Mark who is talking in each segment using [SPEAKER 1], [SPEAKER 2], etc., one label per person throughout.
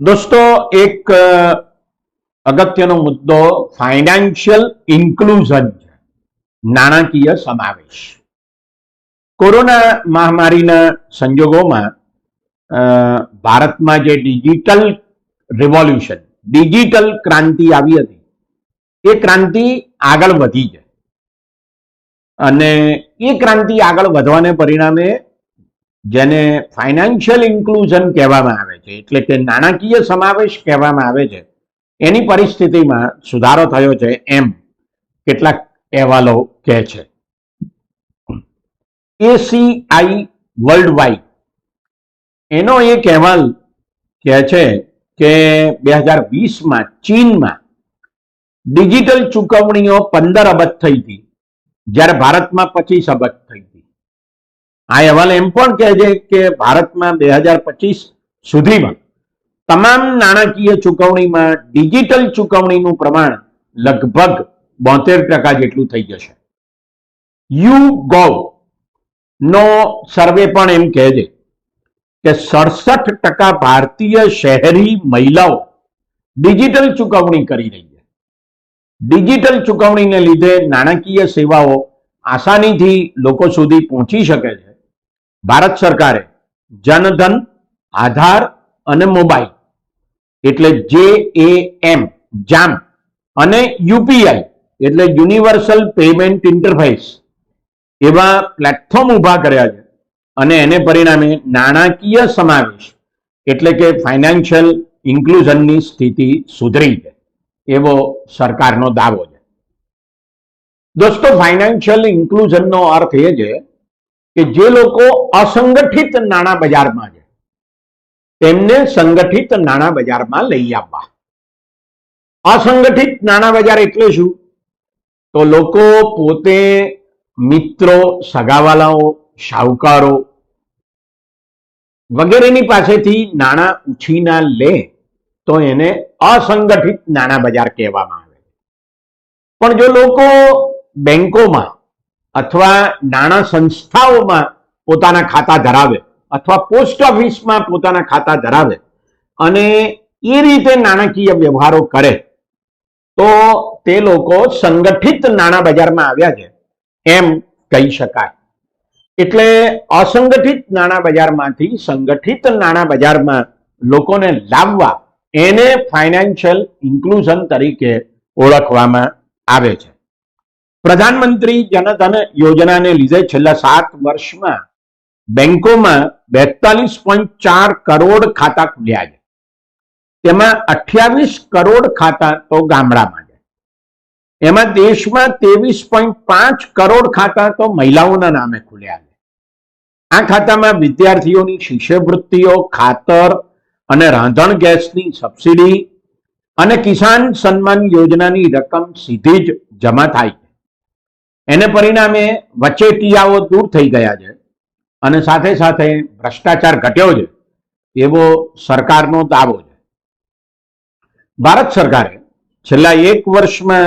[SPEAKER 1] दोस्तों एक अगत्यनो मुद्दो फाइनेंशियल इन्क्लूजन नाणाकीय समावेश। कोरोना महामारीना संजोगोमां भारतमां जे डिजिटल रिवोल्यूशन डिजिटल क्रांति आवी हती ए क्रांति आगळ वधी छे अने ए क्रांति आगळ वधवाने परिणामे जेने फाइनेंशियल इन्क्लूजन कहेवामां आवे छे एटले के नाणाकीय समावेश कहेवामां आवे छे एनी परिस्थितिमां सुधारो थयो छे एम કેટલાક અહેવાલો કહે છે। એસીઆઈ વર્લ્ડ વાઇડ એનો એક અહેવાલ કહે છે કે 2020માં ચીનમાં ડિજિટલ ચૂકવણીઓ 15 અબજ થઈ હતી, જ્યારે ભારતમાં 25 અબજ થઈ હતી। આ અહેવાલ એમ પણ કહે છે કે ભારતમાં 2025 સુધીમાં તમામ નાણાકીય ચૂકવણીમાં ડિજિટલ ચૂકવણીનું પ્રમાણ લગભગ 72% જેટલું થઈ જશે। YouGov નો સર્વે પણ એમ કહે છે કે 67% ભારતીય શહેરી મહિલાઓ ડિજિટલ ચૂકવણી કરી રહી છે। ડિજિટલ ચૂકવણીને લીધે નાણાકીય સેવાઓ આસાનીથી લોકો સુધી પહોંચી શકે છે। ભારત સરકારે જનધન, આધાર અને મોબાઈલ એટલે JAM અને યુપીઆઈ એટલે યુનિવર્સલ પેમેન્ટ ઇન્ટરફેસ એવા પ્લેટફોર્મ ઉભા કર્યા છે અને એને પરિણામે નાણાકીય સમાવેશ એટલે કે ફાઇનાન્શિયલ ઇન્ક્લુઝનની સ્થિતિ સુધરી છે એવો સરકારનો દાવો છે। દોસ્તો, ફાઇનાન્શિયલ ઇન્ક્લુઝનનો અર્થ એ છે કે જે લોકો અસંગઠિત નાણાં બજારમાં છે તેમને સંગઠિત નાણાં બજારમાં લઈ આવવા। અસંગઠિત નાણાં બજાર એટલે શું? તો લોકો પોતે મિત્રો, સગાવાલાઓ, શાહુકારો વગેરેની પાસેથી નાણાં ઉછીના લે તો એને અસંગઠિત નાણાં બજાર કહેવામાં આવે। પણ જો લોકો બેંકોમાં અથવા નાણાં સંસ્થાઓમાં પોતાના ખાતા ધરાવે અથવા પોસ્ટ ઓફિસમાં પોતાના ખાતા ધરાવે અને એ રીતે નાણાકીય વ્યવહારો કરે તો તે લોકો સંગઠિત નાણાં બજારમાં આવ્યા છે એમ કહી શકાય। એટલે અસંગઠિત નાણાં બજારમાંથી સંગઠિત નાણાં બજારમાં લોકોને લાવવા એને ફાઇનાન્શિયલ ઇન્ક્લુઝન તરીકે ઓળખવામાં આવે છે। પ્રધાનમંત્રી જનધન યોજનાને લીધે છેલ્લા 7 વર્ષમાં બેંકોમાં 42.4 કરોડ ખાતા ખુલ્યા છે। તેમાં 28 કરોડ ખાતા તો ગામડામાં છે। એમાં દેશમાં 23.5 કરોડ ખાતા તો મહિલાઓના નામે ખુલ્યા છે। આ ખાતામાં વિદ્યાર્થીઓની શિષ્યવૃત્તિઓ, ખાતર અને રાંધણ ગેસની સબસિડી અને કિસાન સન્માન યોજનાની રકમ સીધી જ જમા થાય છે। એને પરિણામે વચેટિયાઓ દૂર થઈ ગયા છે અને સાથે સાથે ભ્રષ્ટાચાર ઘટ્યો છે એવો સરકારનો દાવો છે। ભારત સરકારે છેલ્લા 1 વર્ષમાં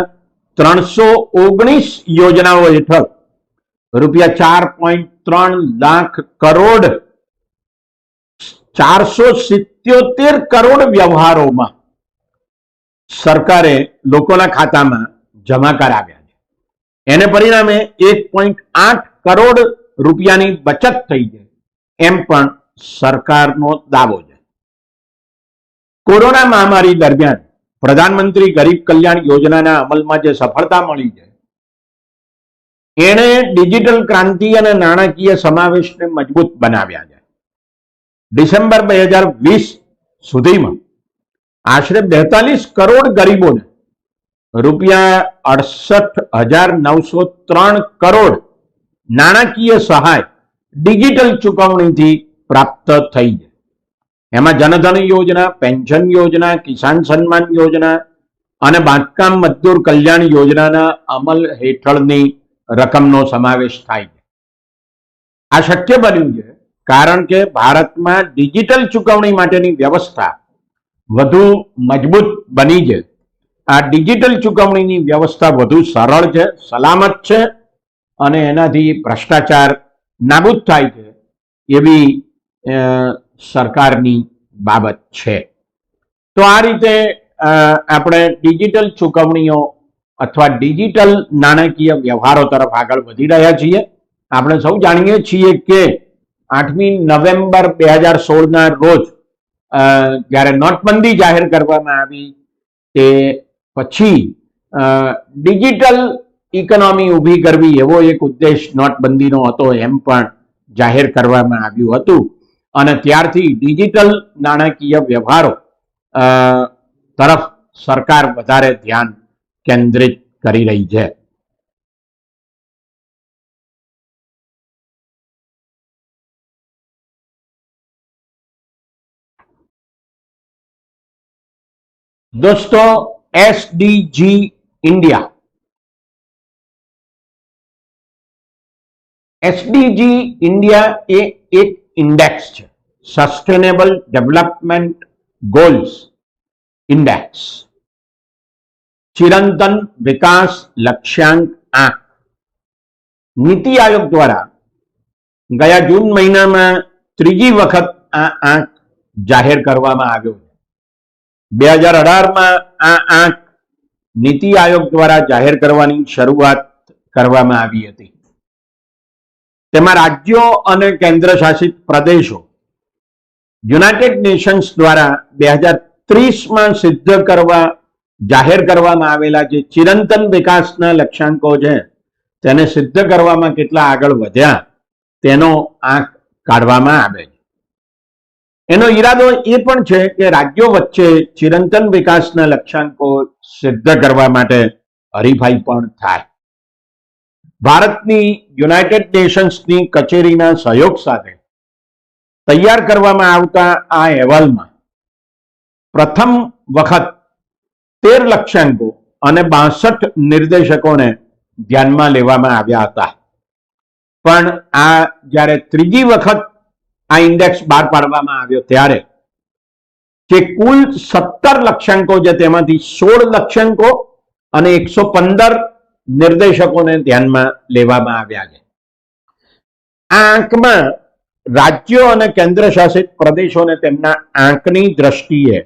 [SPEAKER 1] 319 યોજનાઓ હેઠળ રૂપિયા 4.3 લાખ કરોડ 477 કરોડ વ્યવહારોમાં સરકારે લોકોના ખાતામાં જમા કરાવ્યા છે। એને પરિણામે 1.8 કરોડ રૂપિયાની બચત થઈ છે એમ પણ સરકારનો દાવો છે। કોરોના મહામારી દરમિયાન પ્રધાનમંત્રી ગરીબ કલ્યાણ યોજનાના અમલમાં જે સફળતા મળી છે એણે ડિજિટલ ક્રાંતિ અને નાણાકીય સમાવેશને મજબૂત બનાવ્યા છે। ડિસેમ્બર 2020 સુધીમાં આશરે 42 કરોડ ગરીબોને રૂપિયા 68,903 કરોડ નાણાકીય સહાય ડિજિટલ ચૂકવણીથી પ્રાપ્ત થઈ છે। એમાં જનધન યોજના, પેન્શન યોજના, કિસાન સન્માન યોજના અને બાંધકામ મજદૂર કલ્યાણ યોજનાના અમલ હેઠળની રકમનો સમાવેશ થાય છે। આ શક્ય બન્યું છે કારણ કે ભારતમાં ડિજિટલ ચૂકવણી માટેની વ્યવસ્થા વધુ મજબૂત બની છે। આ ડિજિટલ ચૂકવણીની વ્યવસ્થા વધુ સરળ છે, સલામત છે અને એનાથી ભ્રષ્ટાચાર નાબૂદ થાય છે એવી સરકારની બાબત છે। તો આ રીતે આપણે ડિજિટલ ચૂકવણીઓ અથવા ડિજિટલ નાણાકીય વ્યવહારો તરફ આગળ વધી રહ્યા છીએ. આપણે સૌ જાણીએ છીએ કે 8મી નવેમ્બર 2016ના રોજ જ્યારે નોટબંધી જાહેર કરવામાં આવી તે પછી ડિજિટલ ઇકોનોમી ઊભી કરવી એવો એક ઉદ્દેશ નોટબંધીનો હતો એમ પણ જાહેર કરવામાં આવ્યું હતું અને ત્યારથી ડિજિટલ નાણાકીય વ્યવહારો તરફ સરકાર વધારે ધ્યાન કેન્દ્રિત કરી રહી છે. દોસ્તો, એસડીજી ઇન્ડિયા, એસડીજી ઇન્ડિયા એ એક ઇન્ડેક્સ છે, સસ્ટેનેબલ ડેવલપમેન્ટ ગોલ્સ ઇન્ડેક્સ, ચિરંતન વિકાસ લક્ષ્યાંક 8. નીતિ આયોગ દ્વારા ગયા જૂન મહિનામાં ત્રીજી વખત આ આંક જાહેર કરવામાં આવ્યો છે. 2018માં આ આંક નીતિ આયોગ દ્વારા જાહેર કરવાની શરૂઆત કરવામાં આવી હતી. તેમાં રાજ્યો અને કેન્દ્ર શાસિત પ્રદેશો યુનાઇટેડ નેશન્સ દ્વારા 2030માં સિદ્ધ કરવા જાહેર કરવામાં આવેલા જે ચિરંતન વિકાસના લક્ષ્યાંકો છે તેને સિદ્ધ કરવામાં કેટલા આગળ વધ્યા તેનો આંક કાઢવામાં આવે છે. એનો ઈરાદો એ પણ છે કે રાજ્યો વચ્ચે ચિરંતન વિકાસના લક્ષ્યાંકો સિદ્ધ કરવા માટે હરીફાઈ પણ થાય. ભારતની યુનાઇટેડ નેશન્સની કચેરીના સહયોગ સાથે તૈયાર કરવામાં આવતા આ અહેવાલમાં પ્રથમ વખત 13 લક્ષ્યાંકો અને 62 નિર્દેશકોને ધ્યાનમાં લેવામાં આવ્યા હતા. પણ આ જ્યારે ત્રીજી વખત આ ઇન્ડેક્સ બહાર પાડવામાં આવ્યો ત્યારે જે કુલ 17 લક્ષ્યાંકો છે તેમાંથી 16 લક્ષ્યાંકો અને 115 નિર્દેશકોને ધ્યાનમાં લેવામાં આવ્યા છે. આ આંકમાં રાજ્યો અને કેન્દ્ર શાસિત પ્રદેશોને તેમના આંકની દ્રષ્ટિએ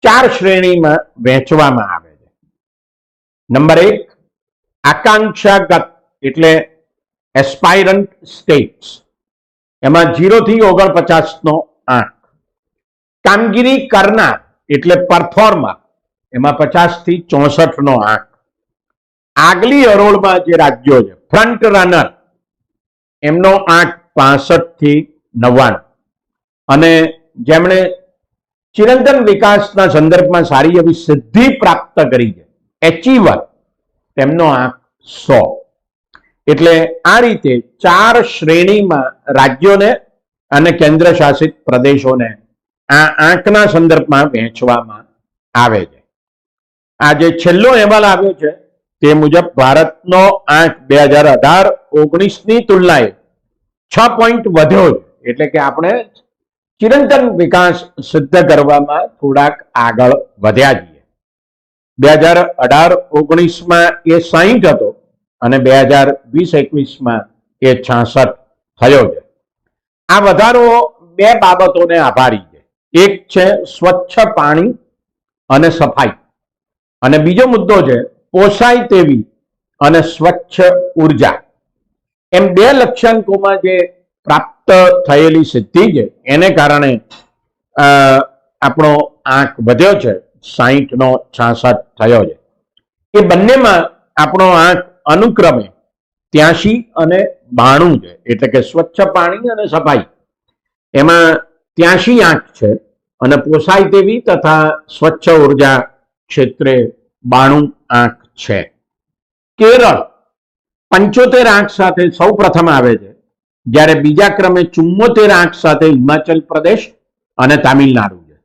[SPEAKER 1] 4 શ્રેણીમાં વહેંચવામાં આવે છે. નંબર 1, આકાંક્ષાગત એટલે એસ્પાયરન્ટ સ્ટેટ્સ, એમાં 0 થી 49 નો આંક. કામગીરી કરનાર એટલે પરફોર્મર, એમાં 50 થી 64 નો આંક. આગલી હરોળમાં જે રાજ્યો છે ફ્રન્ટ રનર, એમનો આંક 65 થી 99. અને જેમણે ચિરંતન વિકાસના સંદર્ભમાં સારી એવી સિદ્ધિ પ્રાપ્ત કરી છે, એચીવર, તેમનો આંક 100. એટલે આ રીતે 4 શ્રેણીમાં રાજ્યોને અને કેન્દ્ર શાસિત પ્રદેશોને આ આંકના સંદર્ભમાં વહેંચવામાં આવે છે. આ જે છેલ્લો અહેવાલ આવ્યો છે તે મુજબ ભારતનો આંક 2018-19ની તુલનાએ 6 પોઈન્ટ વધ્યો છે. એટલે કે આપણે ચિરંતન વિકાસ સિદ્ધ કરવામાં થોડાક આગળ વધ્યા છીએ. 2018-19માં એ 60 હતો અને 2020-21માં એ 66 થયો છે. આ વધારો 2 બાબતોને આભારી છે. એક છે સ્વચ્છ પાણી અને સફાઈ, અને બીજો મુદ્દો છે પોસાય તેવી અને સ્વચ્છ ઉર્જા. એમ 2 લક્ષ્યાંકોમાં જે પ્રાપ્ત થયેલી સિદ્ધિ છે એને કારણે આપણો આંક વધ્યો છે, 60 નો 66 થયો છે. એ બંનેમાં આપણો આંક અનુક્રમે 83 અને 92 છે. એટલે કે સ્વચ્છ પાણી અને સફાઈ એમાં 83 આંક છે અને પોસાય તેવી તથા સ્વચ્છ ઉર્જા ક્ષેત્રે 92 આંક છે. કેરળ 75 આંક સાથે સૌ પ્રથમ આવે છે, જ્યારે બીજા ક્રમે 74 આંક સાથે હિમાચલ પ્રદેશ અને તામિલનાડુ છે.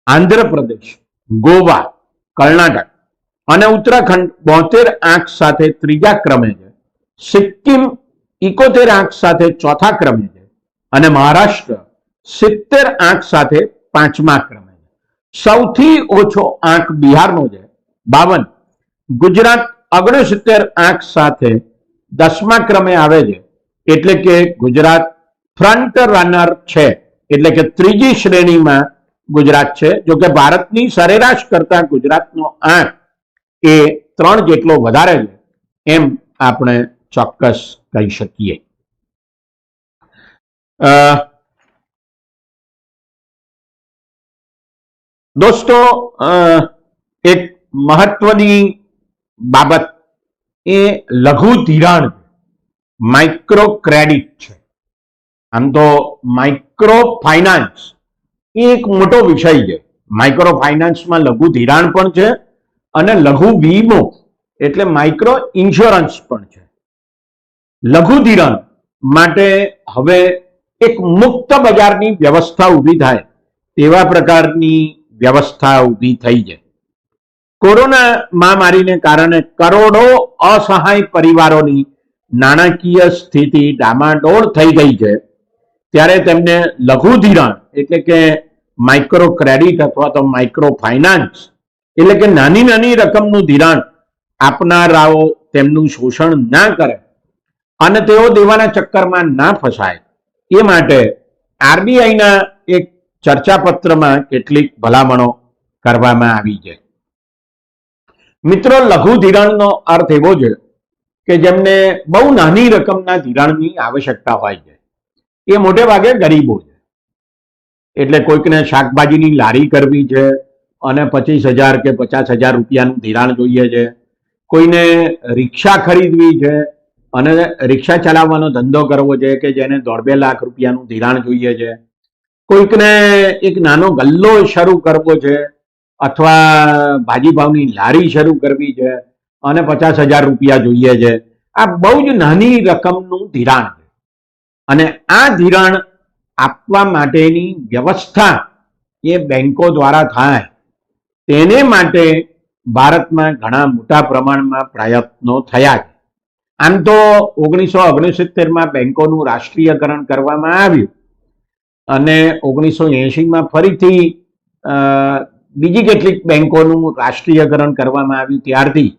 [SPEAKER 1] આંધ્રપ્રદેશ, ગોવા, કર્ણાટક અને ઉત્તરાખંડ 72 આંક સાથે ત્રીજા ક્રમે છે. સિક્કિમ 71 આંક સાથે ચોથા ક્રમે છે અને મહારાષ્ટ્ર 70 આંક સાથે 5મા ક્રમે છે. સૌથી ઓછો આંક બિહારનો છે, 52. ગુજરાત 69 આંક સાથે 10મા ક્રમે આવે છે. એટલે કે ગુજરાત ફ્રન્ટ રનર છે, એટલે કે ત્રીજી શ્રેણીમાં ગુજરાત છે. જો કે ભારતની સરેરાશ કરતા ગુજરાતનો આંક એ 3 જેટલો વધારે છે એમ આપણે ચોક્કસ કહી શકીએ. દોસ્તો, એક મહત્વની બાબત એ લઘુ ધિરાણ, માઇક્રો ક્રેડિટ છે. આમ તો માઇક્રો ફાઇનાન્સ એ એક મોટો વિષય છે. માઇક્રો ફાઇનાન્સમાં લઘુ ધિરાણ પણ છે અને લઘુ વીમો એટલે માઇક્રો ઇન્સ્યોરન્સ પણ છે. લઘુ ધિરાણ માટે હવે એક મુક્ત બજારની વ્યવસ્થા ઊભી થાય તેવા પ્રકારની વ્યવસ્થા ઊભી થઈ છે. કોરોના મહામારીને કારણે કરોડો અસહાય પરિવારોની નાણાકીય સ્થિતિ ડામાડોળ થઈ ગઈ છે. ત્યારે તેમને લઘુ ધિરાણ એટલે કે માઇક્રો ક્રેડિટ અથવા તો માઇક્રો ફાઇનાન્સ એટલે કે નાની નાની રકમનું ધિરાણ આપનારાઓ તેમનું શોષણ ના કરે અને તેઓ દેવાના ચક્કરમાં ના ફસાય એ માટે આરબીઆઈના એક ચર્ચાપત્રમાં કેટલીક ભલામણો કરવામાં આવી છે. મિત્રો, લઘુ ધિરાણનો અર્થ એવો છે કે જેમને બહુ નાની રકમના ધિરાણની આવશ્યકતા હોય છે. એ મોટે ભાગે ગરીબો છે. એટલે કોઈકને શાકભાજીની લારી કરવી છે અને 25,000 કે 50,000 રૂપિયાનું ધિરાણ જોઈએ છે. કોઈને રિક્ષા ખરીદવી છે અને રિક્ષા ચલાવવાનો ધંધો કરવો છે કે જેને 1.5-2 લાખ રૂપિયાનું ધિરાણ જોઈએ છે. કોઈકને એક નાનો ગલ્લો શરૂ કરવો છે અથવા ભાજીપાવની લારી શરૂ કરવી છે અને 50,000 રૂપિયા જોઈએ છે. આ બહુ જ નાની રકમનું ધિરાણ છે અને આ ધિરાણ આપવા માટેની વ્યવસ્થા એ બેંકો દ્વારા થાય તેને માટે ભારતમાં ઘણા મોટા પ્રમાણમાં પ્રયત્નો થયા છે. આમ તો 1969માં બેંકોનું રાષ્ટ્રીયકરણ કરવામાં આવ્યું અને 1980માં ફરીથી બીજી કેટલીક બેંકોનું રાષ્ટ્રીયકરણ કરવામાં આવ્યું. ત્યારથી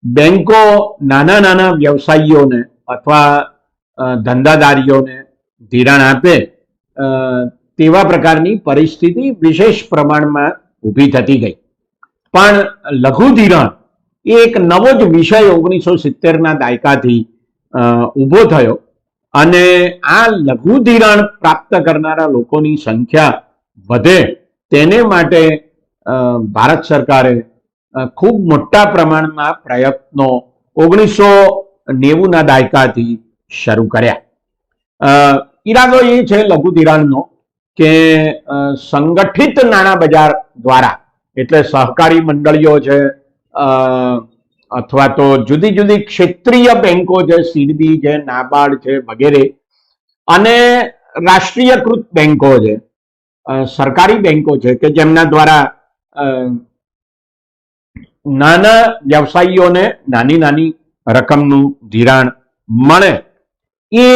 [SPEAKER 1] બેંકો નાના નાના વ્યવસાયીઓને અથવા ધંધાદારીઓને ધિરાણ આપે તેવા પ્રકારની પરિસ્થિતિ વિશેષ પ્રમાણમાં ઊભી થતી ગઈ. પણ લઘુ ધિરાણ એ એક નવો જ વિષય 1970ના દાયકાથી ઊભો થયો અને આ લઘુ ધિરાણ પ્રાપ્ત કરનારા લોકોની સંખ્યા વધે તેને માટે ભારત સરકારે ખૂબ મોટા પ્રમાણમાં પ્રયત્નો 1990ના દાયકાથી શરૂ કર્યા. ઈરાદો એ છે લઘુ ધિરાણનો કે સંગઠિત નાણાં બજાર દ્વારા એટલે સહકારી મંડળીઓ છે અથવા તો જુદી જુદી ક્ષેત્રીય બેંકો છે, સીડબી છે, નાબાર્ડ છે વગેરે, અને રાષ્ટ્રીયકૃત બેંકો છે, સરકારી બેંકો છે કે જેમના દ્વારા નાના વ્યવસાયીઓને નાની નાની રકમનું ધિરાણ મળે એ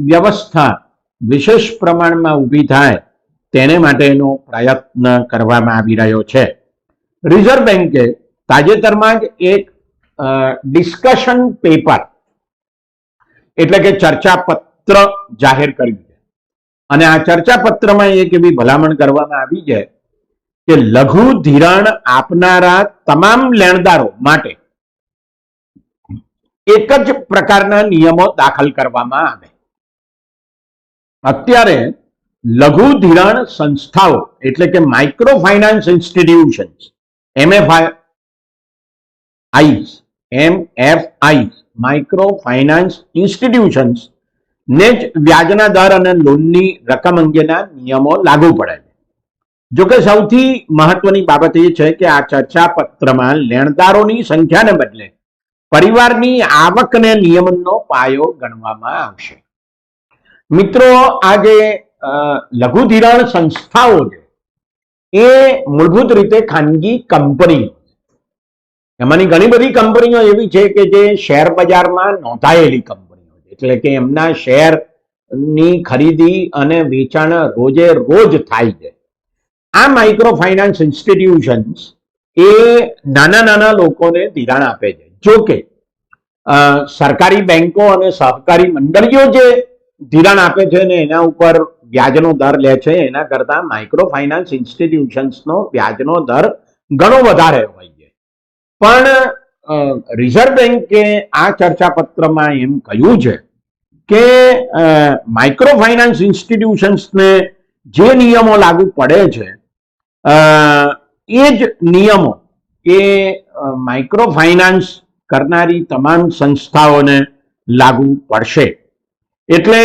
[SPEAKER 1] વ્યવસ્થા વિશેષ પ્રમાણમાં ઊભી થાય તેને માટેનો પ્રયત્ન કરવામાં આવી રહ્યો છે. રિઝર્વ બેંકે તાજેતરમાં જ એક ડિસ્કશન પેપર એટલે કે ચર્ચાપત્ર જાહેર કર્યું છે અને આ ચર્ચાપત્રમાં એક એવી ભલામણ કરવામાં આવી છે કે લઘુ ધિરાણ આપનારા તમામ લેણદારો માટે એક જ પ્રકારના નિયમો દાખલ કરવામાં આવે. અત્યારે લઘુ ધિરાણ સંસ્થાઓ એટલે કે micro finance institutions MFIs micro finance institutions ને જ વ્યાજના દર અને લોનની રકમ અંગેના નિયમો લાગુ પડે છે. જોકે સૌથી મહત્વની બાબત એ છે કે આ ચર્ચાપત્રમાં લેણદારોની સંખ્યાને બદલે પરિવારની આવકને નિયમનનો પાયો ગણવામાં આવશે. મિત્રો, આ જે લઘુ ધિરાણ સંસ્થાઓ છે એ મૂળભૂત રીતે ખાનગી કંપનીઓ, એમાંની ઘણી બધી કંપનીઓ એવી છે કે જે શેર બજારમાં નોંધાયેલી કંપનીઓ છે, એટલે કે એમના શેરની ખરીદી અને વેચાણ રોજે રોજ થાય છે. આ માઇક્રો ફાઇનાન્સ ઇન્સ્ટિટ્યુશન્સ એ નાના નાના લોકોને ધિરાણ આપે છે. જો કે સરકારી બેંકો અને સહકારી મંડળીઓ જે ધિરાણ આપે છે ને એના ઉપર વ્યાજનો દર લે છે એના કરતા માઇક્રો ફાઇનાન્સ ઇન્સ્ટિટ્યુશન્સનો વ્યાજનો દર ઘણો વધારે હોય છે. પણ રિઝર્વ બેન્કે આ ચર્ચાપત્રમાં એમ કહ્યું છે કે માઇક્રો ફાઇનાન્સ ઇન્સ્ટિટ્યુશન્સને જે નિયમો લાગુ પડે છે એ જ નિયમો એ માઇક્રો ફાઇનાન્સ કરનારી તમામ સંસ્થાઓને લાગુ પડશે. એટલે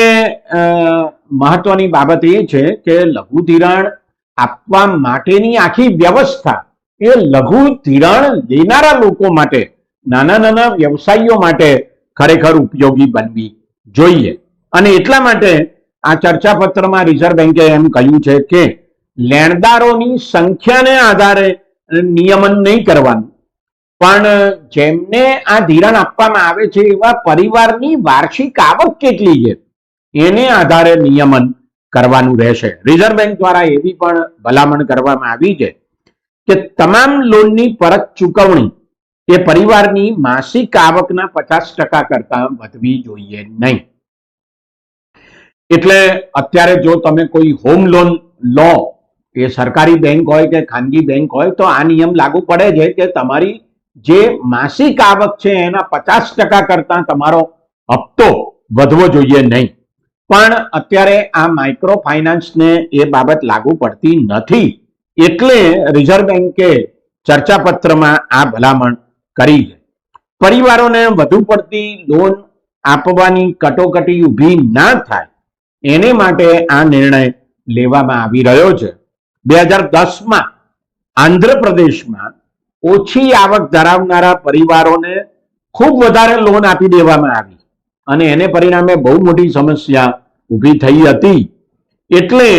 [SPEAKER 1] મહત્વની બાબત એ છે કે લઘુ ધિરાણ આપવા માટેની આખી વ્યવસ્થા એ લઘુ ધિરાણ લેનારા લોકો માટે, નાના નાના વ્યવસાયીઓ માટે ખરેખર ઉપયોગી બનવી જોઈએ. અને એટલા માટે આ ચર્ચાપત્રમાં રિઝર્વ બેન્કે એમ કહ્યું છે કે લેણદારોની સંખ્યાને આધારે નિયમન નહીં કરવાનું, પણ જેમને આ ધિરાણ આપવામાં આવે છે એવા પરિવારની વાર્ષિક આવક કેટલી છે એને આધારે નિયમન કરવાનું રહેશે. રિઝર્વ બેન્ક દ્વારા એવી પણ ભલામણ કરવામાં આવી છે કે તમામ લોનની પરત ચૂકવણી એ પરિવારની માસિક આવકના 50% કરતા વધવી જોઈએ નહીં. એટલે અત્યારે જો તમે કોઈ હોમ લોન લો, એ સરકારી બેંક હોય કે ખાનગી બેંક હોય, તો આ નિયમ લાગુ પડે છે કે તમારી જે માસિક આવક છે એના 50% કરતા તમારો હપ્તો વધવો જોઈએ નહીં. પણ અત્યારે આ માઇક્રો ફાઇનાન્સને એ બાબત લાગુ પડતી નથી, એટલે રિઝર્વ બેન્કે ચર્ચાપત્રમાં આ ભલામણ કરી છે. પરિવારોને વધુ પડતી લોન આપવાની કટોકટી ઊભી ના થાય એને માટે આ નિર્ણય લેવામાં આવી રહ્યો છે. 2010માં આંધ્રપ્રદેશમાં ઓછી આવક ધરાવનારા પરિવારોને ખૂબ વધારે લોન આપી દેવામાં આવી અને એને પરિણામે બહુ મોટી સમસ્યા ઊભી થઈ હતી. એટલે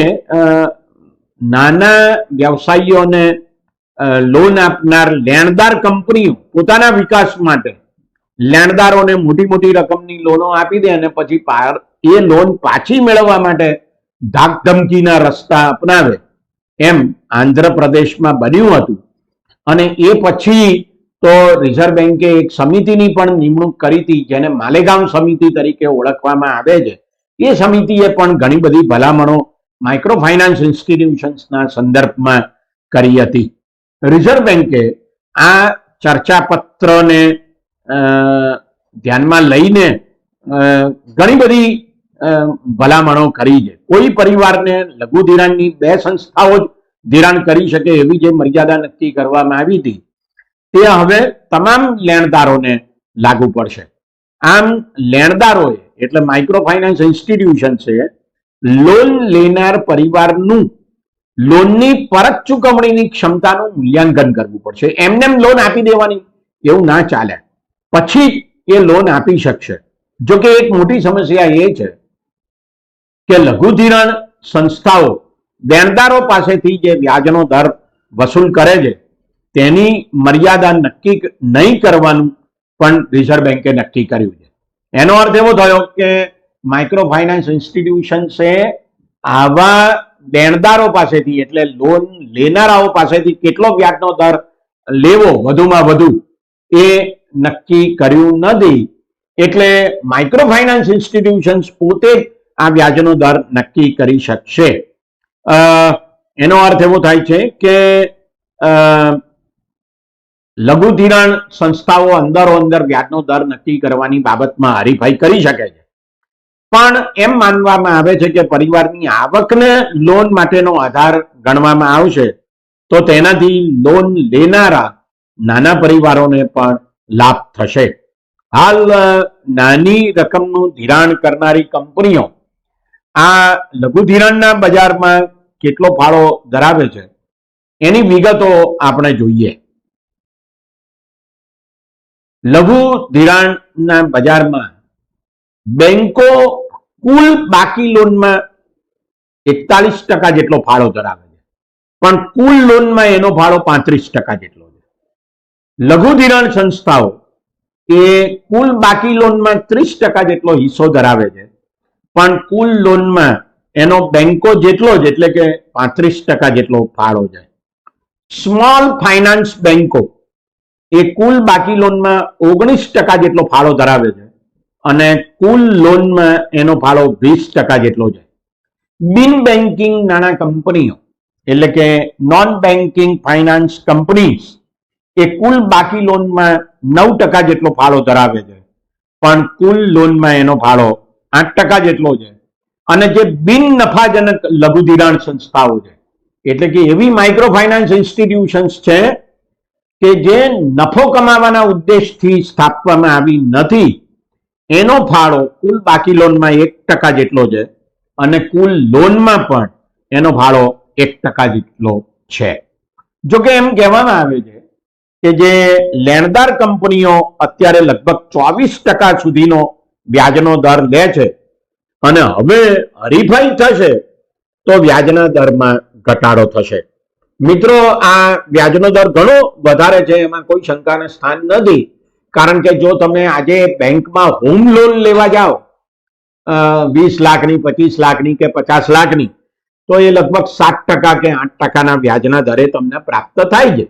[SPEAKER 1] નાના વ્યવસાયીઓને લોન આપનાર લેણદાર કંપનીઓ પોતાના વિકાસ માટે લેણદારોને મોટી મોટી રકમની લોનો આપી દે અને પછી એ લોન પાછી મેળવવા માટે ધાકધમકીના રસ્તા અપનાવે, એમ આંધ્રપ્રદેશમાં બન્યું હતું. અને એ પછી તો રિઝર્વ બેન્કે એક સમિતિની પણ નિમણૂક કરી હતી, જેને માલેગાંવ સમિતિ તરીકે ઓળખવામાં આવે છે. એ સમિતિએ પણ ઘણી બધી ભલામણો માઇક્રો ફાઇનાન્સ ઇન્સ્ટિટ્યુશન્સના સંદર્ભમાં કરી હતી. રિઝર્વ બેન્કે આ ચર્ચાપત્રને ધ્યાનમાં લઈને ઘણી બધી ભલામણો કરી છે. કોઈ પરિવારને લઘુ ધિરાણની 2 સંસ્થાઓ જ ધિરાણ કરી શકે એવી જે મર્યાદા નક્કી કરવામાં આવી હતી તે હવે તમામ લેણદારોને લાગુ પડશે. આમ લેણદારોએ એટલે માઇક્રો ફાઇનાન્સ ઇન્સ્ટિટ્યુશન્સે લોન લેનાર પરિવારનું લોનની પરત ચૂકવણીની ક્ષમતાનું મૂલ્યાંકન કરવું પડશે. એમને લોન આપી દેવાની એવું ના ચાલે, પછી એ લોન આપી શકશે. જો કે એક મોટી સમસ્યા એ છે કે લઘુ ધિરાણ સંસ્થાઓ દેણદારો પાસેથી જે વ્યાજનો દર વસૂલ કરે છે તેની મર્યાદા નક્કી નહીં કરવાનું પણ રિઝર્વ બેન્કે નક્કી કર્યું છે. એનો અર્થ એવો થયો કે માઇક્રો ફાઇનાન્સ ઇન્સ્ટિટ્યુશન્સે આવા દેણદારો પાસેથી એટલે લોન લેનારાઓ પાસેથી કેટલો વ્યાજનો દર લેવો વધુમાં વધુ એ નક્કી કર્યું નથી. એટલે માઇક્રો ફાઇનાન્સ ઇન્સ્ટિટ્યુશન્સ પોતે આ વ્યાજનો દર નક્કી કરી શકશે. એનો અર્થ એવો થાય છે કે લઘુ ધિરાણ સંસ્થાઓ અંદરો અંદર વ્યાજનો દર નક્કી કરવાની બાબતમાં હરીફાઈ કરી શકે છે, પણ એમ માનવામાં આવે છે કે પરિવારની આવકને લોન માટેનો આધાર ગણવામાં આવશે તો તેનાથી લોન લેનારા નાના પરિવારોને પણ લાભ થશે. હાલ નાની રકમનું ધિરાણ કરનારી કંપનીઓ આ લઘુ ધિરાણના બજારમાં કેટલો ફાળો ધરાવે છે એની વિગતો આપણે જોઈએ. લઘુ ધિરાણના બજારમાં બેંકો કુલ બાકી લોનમાં 41% જેટલો ફાળો ધરાવે છે, પણ કુલ લોનમાં એનો ફાળો 35% જેટલો છે. લઘુ ધિરાણ સંસ્થાઓ એ કુલ બાકી લોનમાં 30% જેટલો હિસ્સો ધરાવે છે, પણ કુલ લોનમાં એનો બેંકો જેટલો જ એટલે કે 35% જેટલો ફાળો છે. સ્મોલ ફાઇનાન્સ બેંકો એ કુલ બાકી લોનમાં 19% જેટલો ફાળો ધરાવે છે અને કુલ લોનમાં એનો ફાળો 20% જેટલો છે. બિન બેન્કિંગ નાણાં કંપનીઓ એટલે કે નોન બેન્કિંગ ફાઇનાન્સ કંપનીઝ એ કુલ બાકી લોનમાં 9% જેટલો ફાળો ધરાવે છે, પણ કુલ લોનમાં એનો ફાળો 8% જેટલો છે. અને જે બિન નફાજનક લઘુ ધિરાણ સંસ્થાઓ છે એટલે કે એવી માઇક્રો ફાઇનાન્સ ઇન્સ્ટિટ્યુશન્સ છે કે જે નફો કમાવાના ઉદ્દેશથી સ્થાપવામાં આવી નથી, એનો ફાળો કુલ બાકી લોનમાં 1% જેટલો છે અને કુલ લોનમાં પણ એનો ફાળો 1% જેટલો છે. જો કે એમ કહેવામાં આવે છે કે જે લેણદાર કંપનીઓ અત્યારે લગભગ 24% સુધીનો વ્યાજનો દર લે છે અને હવે હરીફાઈ થશે તો વ્યાજના દરમાં ઘટાડો થશે. મિત્રો, આ વ્યાજનો દર ઘણો વધારે છે, એમાં કોઈ શંકાને સ્થાન નથી. કારણ કે જો તમે આજે બેંકમાં હોમ લોન લેવા જાઓ 20 લાખની, 25 લાખની કે 50 લાખની, તો એ લગભગ 7% કે 8%ના વ્યાજના દરે તમને પ્રાપ્ત થાય છે.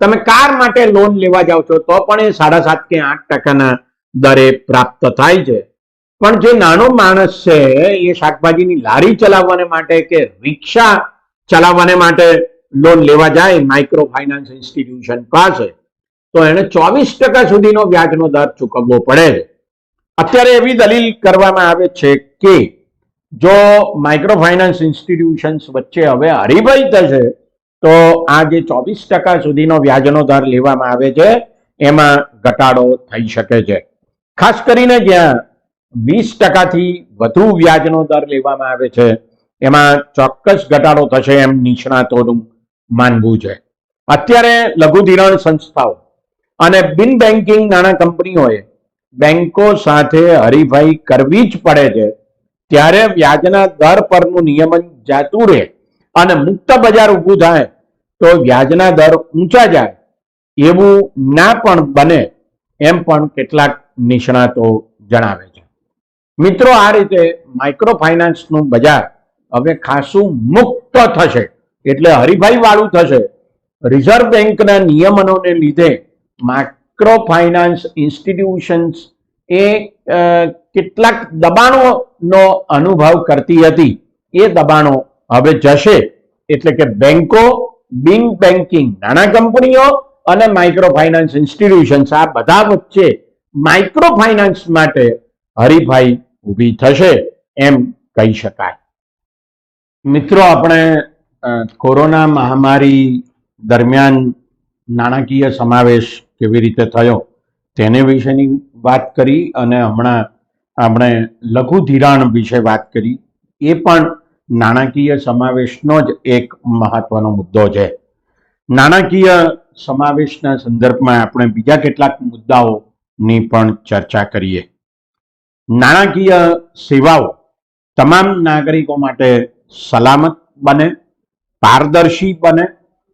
[SPEAKER 1] તમે કાર માટે લોન લેવા જાઓ છો તો પણ એ 7.5 કે 8%ના દરે પ્રાપ્ત થાય છે. પણ જે નાનો માણસ છે એ શાકભાજીની લારી ચલાવવાને માટે કે રિક્ષા ચલાવવાને માટે લોન લેવા જાય માઇક્રો ફાઇનાન્સ ઇન્સ્ટિટ્યુશન પાસે, તો એને 24% સુધીનો વ્યાજનો દર ચૂકવવો પડે છે. અત્યારે એવી દલીલ કરવામાં આવે છે કે જો માઇક્રો ફાઇનાન્સ ઇન્સ્ટિટ્યુશન્સ વચ્ચે હવે હરીફાઈ થશે તો આ જે 24% સુધીનો વ્યાજનો દર લેવામાં આવે છે એમાં ઘટાડો થઈ શકે છે. ખાસ કરીને જ્યાં 20% થી વધુ વ્યાજનો દર લેવામાં આવે છે એમાં ચોક્કસ ઘટાડો થશે એમ નિષ્ણાતોનું માનવું છે. અત્યારે લઘુ ધિરાણ સંસ્થાઓ અને બિન બેન્કિંગ નાણાં કંપનીઓએ બેંકો સાથે હરીફાઈ કરવી જ પડે છે. ત્યારે વ્યાજના દર પરનું નિયમન જાતું રહે અને મુક્ત બજાર ઊભું થાય તો વ્યાજના દર ઊંચા જાય એવું ના પણ બને એમ પણ કેટલાક નિષ્ણાતો જણાવે છે. મિત્રો, આ રીતે માઇક્રો ફાઇનાન્સનું બજાર હવે ખાસું મુક્ત થશે એટલે હરીફાઈ વાળું થશે. રિઝર્વ બેંકના નિયમનોને લીધે માઇક્રો ફાઇનાન્સ ઇન્સ્ટિટ્યુશન્સ એ કેટલાક દબાણોનો અનુભવ કરતી હતી, એ દબાણો હવે જશે. એટલે કે બેંકો, બિન બેન્કિંગ નાણાં કંપનીઓ અને માઇક્રો ફાઇનાન્સ ઇન્સ્ટિટ્યુશન્સ આ બધા વચ્ચે માઇક્રો ફાઇનાન્સ માટે હરીફાઈ ઊભી થશે એમ કહી શકાય. મિત્રો, આપણે કોરોના મહામારી દરમિયાન નાણાકીય સમાવેશ કેવી રીતે થયો તેને વિશેની વાત કરી અને હમણાં આપણે લઘુ ધિરાણ વિશે વાત કરી. એ પણ નાણાકીય સમાવેશનો જ એક મહત્વનો મુદ્દો છે. નાણાકીય સમાવેશના સંદર્ભમાં આપણે બીજા કેટલાક મુદ્દાઓની પણ ચર્ચા કરીએ. નાણાકીય સેવાઓ તમામ નાગરિકો માટે સલામત બને, પારદર્શી બને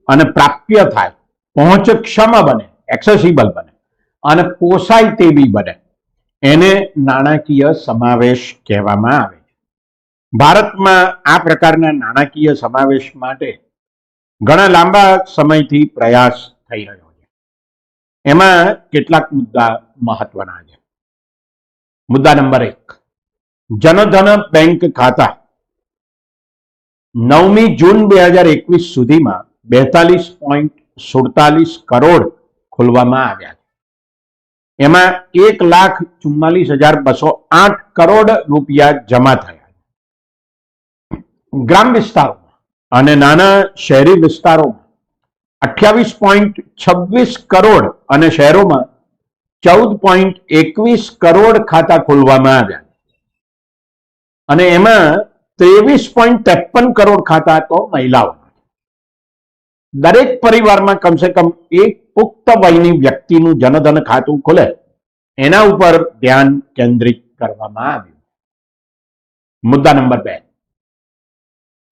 [SPEAKER 1] અને પ્રાપ્ય થાય, પહોંચક્ષમ બને, એક્સેસિબલ બને અને પોસાય તેવી બને, એને નાણાકીય સમાવેશ કહેવામાં આવે છે. ભારતમાં આ પ્રકારના નાણાકીય સમાવેશ માટે ઘણા લાંબા સમયથી પ્રયાસ થઈ રહ્યો છે. એમાં કેટલાક મુદ્દા મહત્વના છે. મુદ્દા નંબર 1, જનધન બેંક ખાતા 9મી જૂન 2021 સુધીમાં 42.47 કરોડ ખોલવામાં આવ્યા છે. એમાં 1,44,208 કરોડ રૂપિયા જમા થયા. ગ્રામ વિસ્તારોમાં અને નાના શહેરી વિસ્તારોમાં 28.26 કરોડ અને શહેરોમાં 14.21 કરોડ ખાતા ખોલવામાં આવ્યા અને એમાં 23.53 કરોડ ખાતા તો મહિલાઓ. દરેક પરિવારમાં કમસે કમ એક પુખ્ત વયની વ્યક્તિનું જનધન ખાતું ખુલે એના ઉપર ધ્યાન કેન્દ્રિત કરવામાં આવ્યું. મુદ્દા નંબર 2,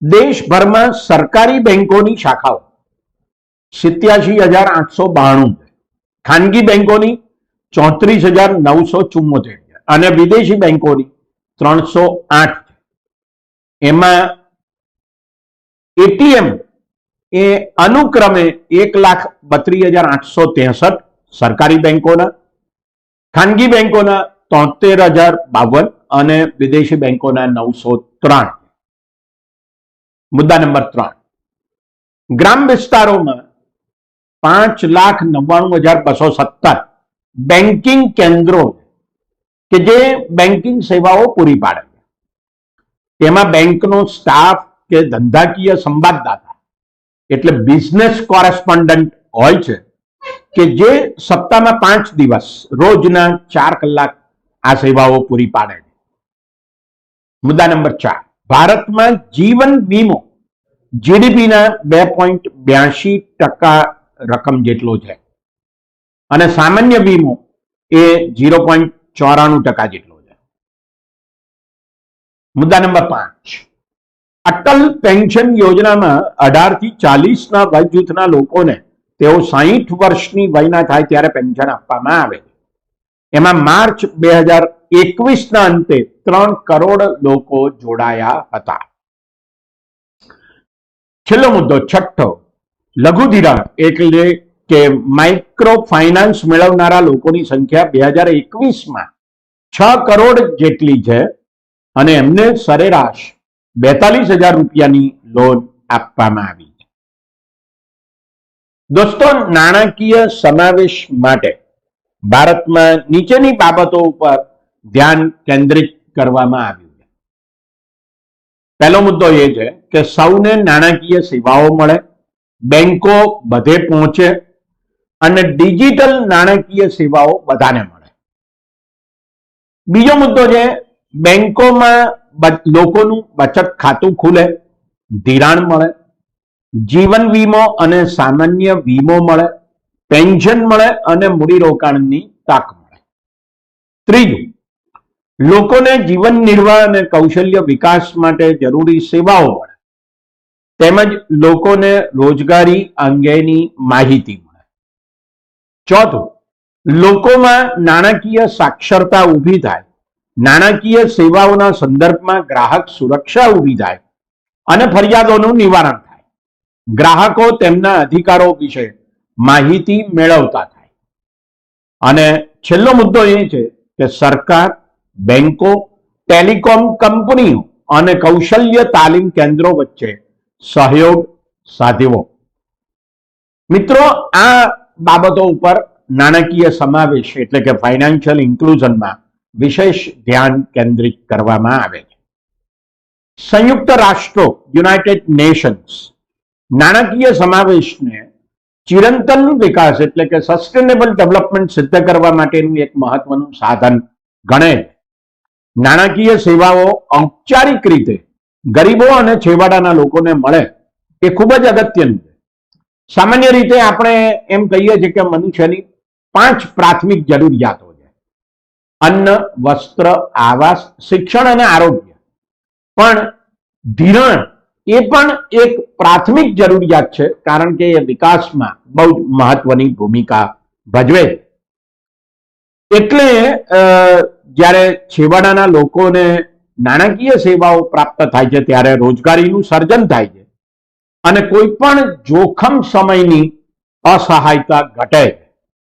[SPEAKER 1] દેશભરમાં સરકારી બેંકોની શાખાઓ 87,892, ખાનગી બેંકોની 34,974 અને વિદેશી બેંકોની 308. એમાં એટીએમ એ અનુક્રમે 1,32,863 સરકારી બેંકોના, ખાનગી બેંકોના 73,052 અને વિદેશી બેંકોના 903. મુદ્દા નંબર 3, ગ્રામ વિસ્તારોમાં 5,99,217 બેન્કિંગ કેન્દ્રો કે જે બેન્કિંગ સેવાઓ પૂરી પાડે છે. તેમાં બેંકનો સ્ટાફ કે ધંધાકીય સંવાદદાતા એટલે બિઝનેસ કોરેસ્પોન્ડન્ટ હોય છે કે જે સપ્તાહમાં 5 દિવસ રોજના 4 કલાક આ સેવાઓ પૂરી પાડે છે. મુદ્દા નંબર 4, ભારતમાં જીવન વીમો જીડીપીના 2.82% રકમ જેટલો છે અને સામાન્ય વીમો એ 0.94% જેટલો છે. મુદ્દા નંબર 5, અટલ પેન્શન યોજનામાં 18 થી 40 ના વય જૂથના લોકોને તેઓ 60 વર્ષની વયના થાય ત્યારે પેન્શન આપવામાં આવે છે. એમાં માર્ચ 2021 ના અંતે 3 કરોડ લોકો જોડાયા હતા. છેલ્લો મુદ્દો 6, લઘુ ધિરાણ એટલે કે માઇક્રો ફાઇનાન્સ મેળવનારા લોકોની સંખ્યા 2021માં 6 કરોડ જેટલી છે અને એમને સરેરાશ 42,000 રૂપિયાની લોન આપવામાં આવી છે. દોસ્તો, નાણાકીય સમાવેશ માટે ભારતમાં નીચેની બાબતો ઉપર ધ્યાન કેન્દ્રિત કરવામાં આવ્યું છે. પહેલો મુદ્દો એ છે કે સૌને નાણાકીય સેવાઓ મળે, બેંકો બધે પહોંચે અને ડિજિટલ નાણાકીય સેવાઓ બધાને મળે. બીજો મુદ્દો છે બેંકોમાં લોકોનું બચત ખાતું ખુલે, ધિરાણ મળે, જીવન વીમો અને સામાન્ય વીમો મળે, પેન્શન મળે અને મૂડીરોકાણની તક મળે. ત્રીજું, લોકોને જીવન નિર્વાહ અને કૌશલ્ય વિકાસ માટે જરૂરી સેવાઓ મળે તેમજ લોકોને રોજગારી અંગેની માહિતી મળે. ચોથું, લોકોમાં નાણાકીય સાક્ષરતા ઊભી થાય, નાણાકીય સેવાઓના સંદર્ભમાં ગ્રાહક સુરક્ષા ઊભી થાય અને ફરિયાદોનું નિવારણ થાય. ગ્રાહકો તેમના અધિકારો વિશે માહિતી મેળવતા થાય. અને છેલ્લો મુદ્દો એ છે કે સરકાર, બેંકો, ટેલિકોમ કંપનીઓ અને કૌશલ્ય તાલીમ કેન્દ્રો વચ્ચે સહયોગ સાધવો. મિત્રો, આ બાબતો ઉપર નાણાકીય સમાવેશ એટલે કે ફાઇનાન્શિયલ ઇન્ક્લુઝનમાં વિશેષ ધ્યાન કેન્દ્રિત કરવામાં આવે છે. સંયુક્ત રાષ્ટ્રો યુનાઇટેડ નેશન્સ નાણાકીય સમાવેશને ચિરંતન વિકાસ એટલે કે સસ્ટેનેબલ ડેવલપમેન્ટ સિદ્ધ કરવા માટેનું એક મહત્વનું સાધન ગણે છે. નાણાકીય સેવાઓ ઔપચારિક રીતે ગરીબો અને છેવાડાના લોકોને મળે એ ખૂબ જ અગત્યનું છે. સામાન્ય રીતે આપણે એમ કહીએ છીએ કે મનુષ્યની 5 પ્રાથમિક જરૂરિયાતો છે: અન્ન, વસ્ત્ર, આવાસ, શિક્ષણ અને આરોગ્ય. પણ ધિરાણ એ પણ એક પ્રાથમિક જરૂરિયાત છે કારણ કે એ વિકાસમાં બહુ મહત્વની ભૂમિકા ભજવે છે. એટલે જ્યારે છેવાડાના લોકોને નાણાકીય સેવાઓ પ્રાપ્ત થાય છે ત્યારે રોજગારીનું સર્જન થાય છે અને કોઈ પણ જોખમ સમયની અસહાયતા ઘટે છે.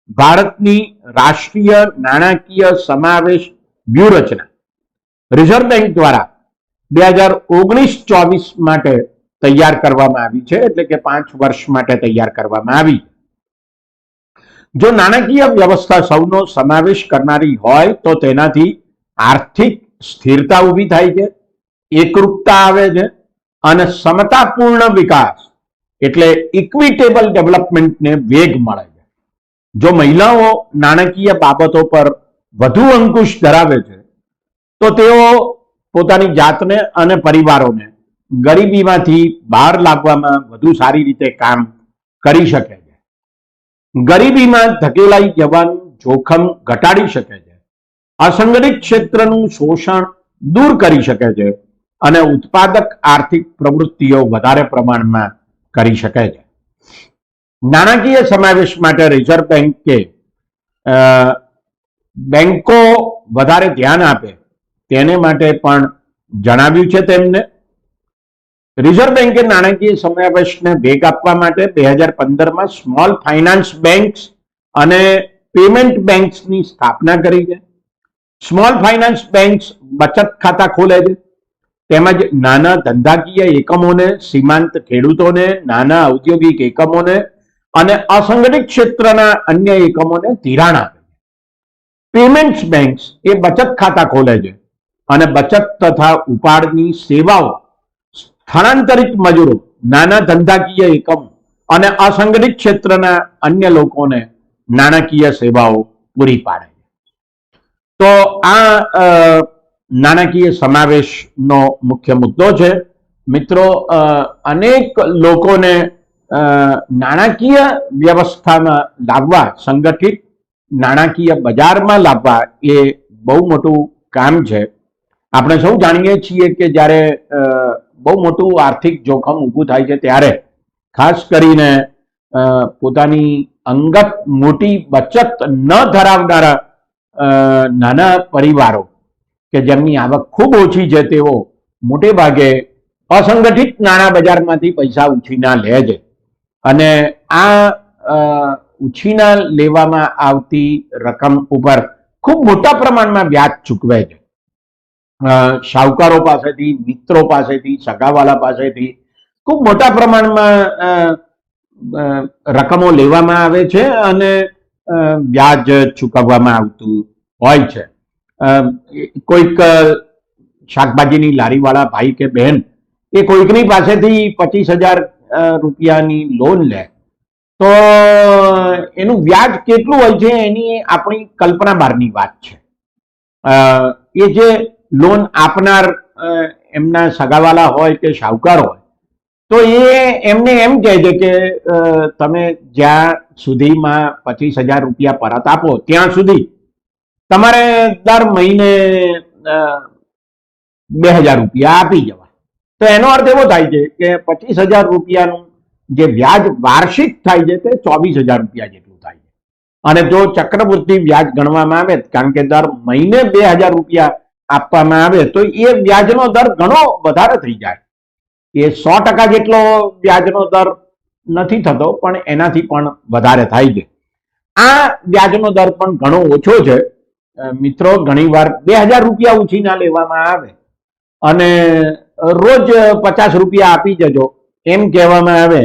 [SPEAKER 1] ભારતની રાષ્ટ્રીય નાણાકીય સમાવેશ વ્યૂહરચના રિઝર્વ બેંક દ્વારા 2019-24 માટે તૈયાર કરવામાં આવી છે, એટલે કે 5 વર્ષ માટે તૈયાર કરવામાં આવી. જો નાણાકીય વ્યવસ્થા સૌનો સમાવેશ કરનારી હોય તો તેનાથી આર્થિક સ્થિરતા ઊભી થાય છે, એકરૂપતા આવે છે અને સમતાપૂર્ણ વિકાસ એટલે ઇક્વિટેબલ ડેવલપમેન્ટને વેગ મળે છે. જો મહિલાઓ નાણાકીય બાબતો પર વધુ અંકુશ ધરાવે છે તો તેઓ પોતાની જાતને અને પરિવારોને ગરીબીમાંથી બહાર લાવવામાં વધુ સારી રીતે કામ કરી શકે છે, ગરીબીમાં ધકેલાઈ જવાનું જોખમ ઘટાડી શકે છે, અસંગઠિત ક્ષેત્રનું શોષણ દૂર કરી શકે છે અને ઉત્પાદક આર્થિક પ્રવૃત્તિઓ વધારે પ્રમાણમાં કરી શકે છે. નાણાકીય સમાવેશ માટે રિઝર્વ બેંકે બેંકો વધારે ધ્યાન આપે તેને માટે પણ જણાવ્યું છે. તેમને રિઝર્વ બેંકે નાણાકીય સમાવેશને વેગ આપવા માટે 2015માં સ્મોલ ફાઇનાન્સ બેંક્સ અને પેમેન્ટ બેંક્સની સ્થાપના કરી છે. સ્મોલ ફાઇનાન્સ બેંક્સ બચત ખાતા ખોલે છે, તેમજ નાના ધંધાકીય એકમોને, સીમાંત ખેડૂતોને, નાના ઔદ્યોગિક એકમોને અને અસંગઠિત ક્ષેત્રના અન્ય એકમોને ધિરાણ આપે છે. પેમેન્ટ્સ બેંક્સ એ બચત ખાતા ખોલે છે અને બચત તથા ઉપાડની સેવાઓ સ્થળાંતરિત મજૂરો, નાના ધંધાકીય એકમો અને અસંગઠિત ક્ષેત્રના અન્ય લોકોને નાણાકીય સેવાઓ પૂરી પાડે છે. તો આ નાણાકીય સમાવેશનો મુખ્ય મુદ્દો છે. મિત્રો, અનેક લોકોને નાણાકીય વ્યવસ્થામાં લાવવા, સંગઠિત નાણાકીય બજારમાં લાવવા એ બહુ મોટું કામ છે. આપણે સૌ જાણીએ છીએ કે જ્યારે બહુ મોટું આર્થિક જોખમ ઊભું થાય છે ત્યારે ખાસ કરીને પોતાની અંગત મોટી બચત ન ધરાવનારા નાના પરિવારો કે જેમની આવક ખૂબ ઓછી છે તેઓ મોટે ભાગે અસંગઠિત નાણાં બજારમાંથી પૈસા ઉછીના લે છે અને આ ઉછીના લેવામાં આવતી રકમ ઉપર ખૂબ મોટા પ્રમાણમાં વ્યાજ ચૂકવે છે. શાહુકારો પાસેથી, મિત્રો પાસેથી, સગાવાલા પાસેથી ખૂબ મોટા પ્રમાણમાં રકમો લેવામાં આવે છે અને વ્યાજ ચૂકવવામાં આવતું હોય છે. કોઈક શાકભાજીની લારીવાળા ભાઈ કે બહેન એ કોઈકની પાસેથી 25,000 રૂપિયાની લોન લે તો એનું વ્યાજ કેટલું હોય છે એની આપણી કલ્પના બહારની વાત છે. એ જે લોન આપનાર એમના સગાવાલા હોય કે શાહુકાર હોય તો એ એમને એમ કહે છે કે તમે જ્યાં સુધીમાં 25,000 રૂપિયા પરત આપો ત્યાં સુધી તમારે દર મહિને 2,000 રૂપિયા આપી જવા. તો એનો અર્થ એવો થાય છે કે 25,000 રૂપિયાનું જે વ્યાજ વાર્ષિક થાય છે તે 24,000 રૂપિયા જેટલું થાય છે. અને જો ચક્રવૃદ્ધિ વ્યાજ ગણવામાં આવે, કારણ કે દર મહિને 2,000 રૂપિયા આપવામાં આવે તો એ વ્યાજનો દર ઘણો વધારે થઈ જાય. એ 100% જેટલો વ્યાજનો દર નથી થતો પણ એનાથી પણ વધારે થાય છે. આ વ્યાજનો દર પણ ઘણો ઓછો છે. મિત્રો, ઘણીવાર 2,000 રૂપિયા ઉછીના લેવામાં આવે અને રોજ 50 રૂપિયા આપી જજો એમ કહેવામાં આવે,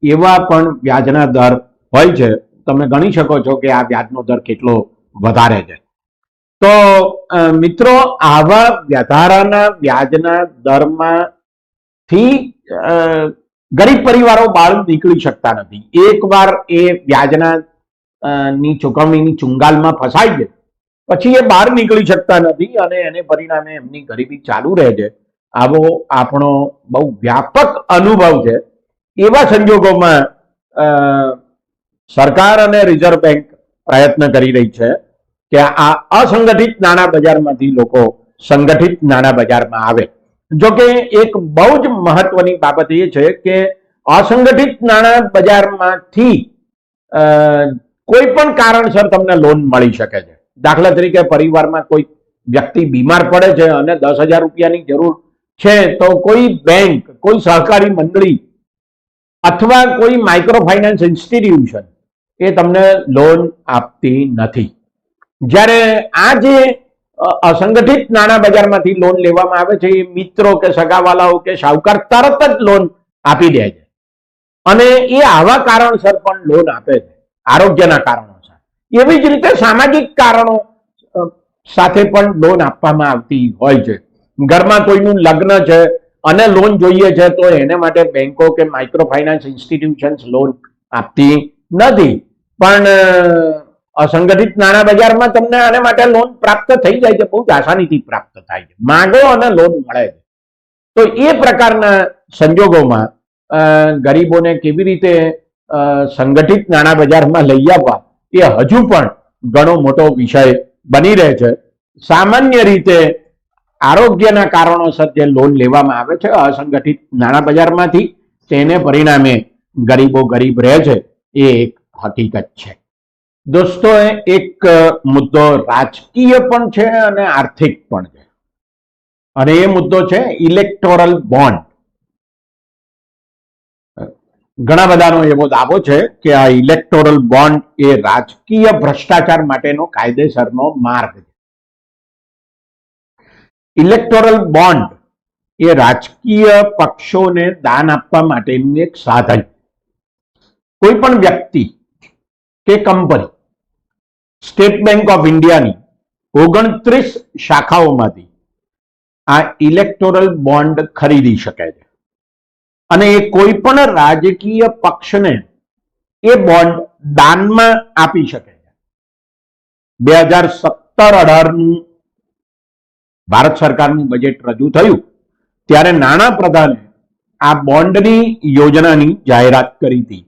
[SPEAKER 1] એવા પણ વ્યાજના દર હોય છે. તમે ગણી શકો છો કે આ વ્યાજનો દર કેટલો વધારે છે. તો મિત્રો, આવા વધારાના વ્યાજના દરમાંથી ગરીબ પરિવારો બહાર નીકળી શકતા નથી. એકવાર એ વ્યાજના ની ચુકવણીની ચુંગાલમાં ફસાય છે પછી એ બહાર નીકળી શકતા નથી અને એને પરિણામે એમની ગરીબી ચાલુ રહે છે. આવો આપણો બહુ વ્યાપક અનુભવ છે. એવા સંજોગોમાં સરકાર અને રિઝર્વ બેંક પ્રયત્ન કરી રહી છે કે આ અસંગઠિત નાણાં બજારમાંથી લોકો સંગઠિત નાણાં બજારમાં આવે. જોકે એક બહુ જ મહત્વની બાબત એ છે કે અસંગઠિત નાણાં બજારમાંથી કોઈ પણ કારણસર તમને લોન મળી શકે છે. દાખલા તરીકે પરિવારમાં કોઈ વ્યક્તિ બીમાર પડે છે અને 10,000 રૂપિયાની જરૂર છે તો કોઈ બેંક, કોઈ સહકારી મંડળી અથવા કોઈ માઇક્રો ફાઇનાન્સ ઇન્સ્ટિટ્યુશન એ તમને લોન આપતી નથી. જ્યારે આ જે અસંગઠિત નાણાં બજારમાંથી લોન લેવામાં આવે છે એ મિત્રો કે સગાવાલાઓ કે શાહુકાર તરત જ લોન આપી દે છે અને એ આવા કારણસર પણ લોન આપે છે, આરોગ્યના કારણોસર. એવી જ રીતે સામાજિક કારણો સાથે પણ લોન આપવામાં આવતી હોય છે. ઘરમાં કોઈનું લગ્ન છે અને લોન જોઈએ છે તો એને માટે બેંકો કે માઇક્રો ફાઇનાન્સ ઇન્સ્ટિટ્યુશન્સ લોન આપતી નથી. પણ અસંગઠિત નાણાં બજારમાં તમને આને માટે લોન પ્રાપ્ત થઈ જાય છે, બહુ જ આસાનીથી પ્રાપ્ત થાય છે. માંગો અને લોન મળે છે. તો એ પ્રકારના સંજોગોમાં ગરીબોને કેવી રીતે સંગઠિત નાણાં બજારમાં લઈ આવવા એ હજુ પણ ઘણો મોટો વિષય બની રહે છે. સામાન્ય રીતે આરોગ્યના કારણોસર જે લોન લેવામાં આવે છે અસંગઠિત નાણાં બજારમાંથી, તેને પરિણામે ગરીબો ગરીબ રહે છે એ એક હકીકત છે. દોસ્તો, એક મુદ્દો રાજકીય પણ છે અને આર્થિક પણ છે અને એ મુદ્દો છે ઇલેક્ટોરલ બોન્ડ. ઘણા બધાનો એવો દાવો છે કે આ ઇલેક્ટોરલ બોન્ડ એ રાજકીય ભ્રષ્ટાચાર માટેનો કાયદેસરનો માર્ગ છે. ઇલેક્ટોરલ બોન્ડ એ રાજકીય પક્ષોને દાન આપવા માટેનું એક સાધન. કોઈ પણ વ્યક્તિ કે કંપની સ્ટેટ બેંક ઓફ ઇન્ડિયાની 29 શાખાઓમાંથી આ ઇલેક્ટોરલ બોન્ડ ખરીદી શકે છે અને એ કોઈ પણ રાજકીય પક્ષને એ બોન્ડ દાનમાં આપી શકે છે. 2017-18નું ભારત સરકારનું બજેટ રજૂ થયું ત્યારે નાણાં પ્રધાને આ બોન્ડની યોજનાની જાહેરાત કરી હતી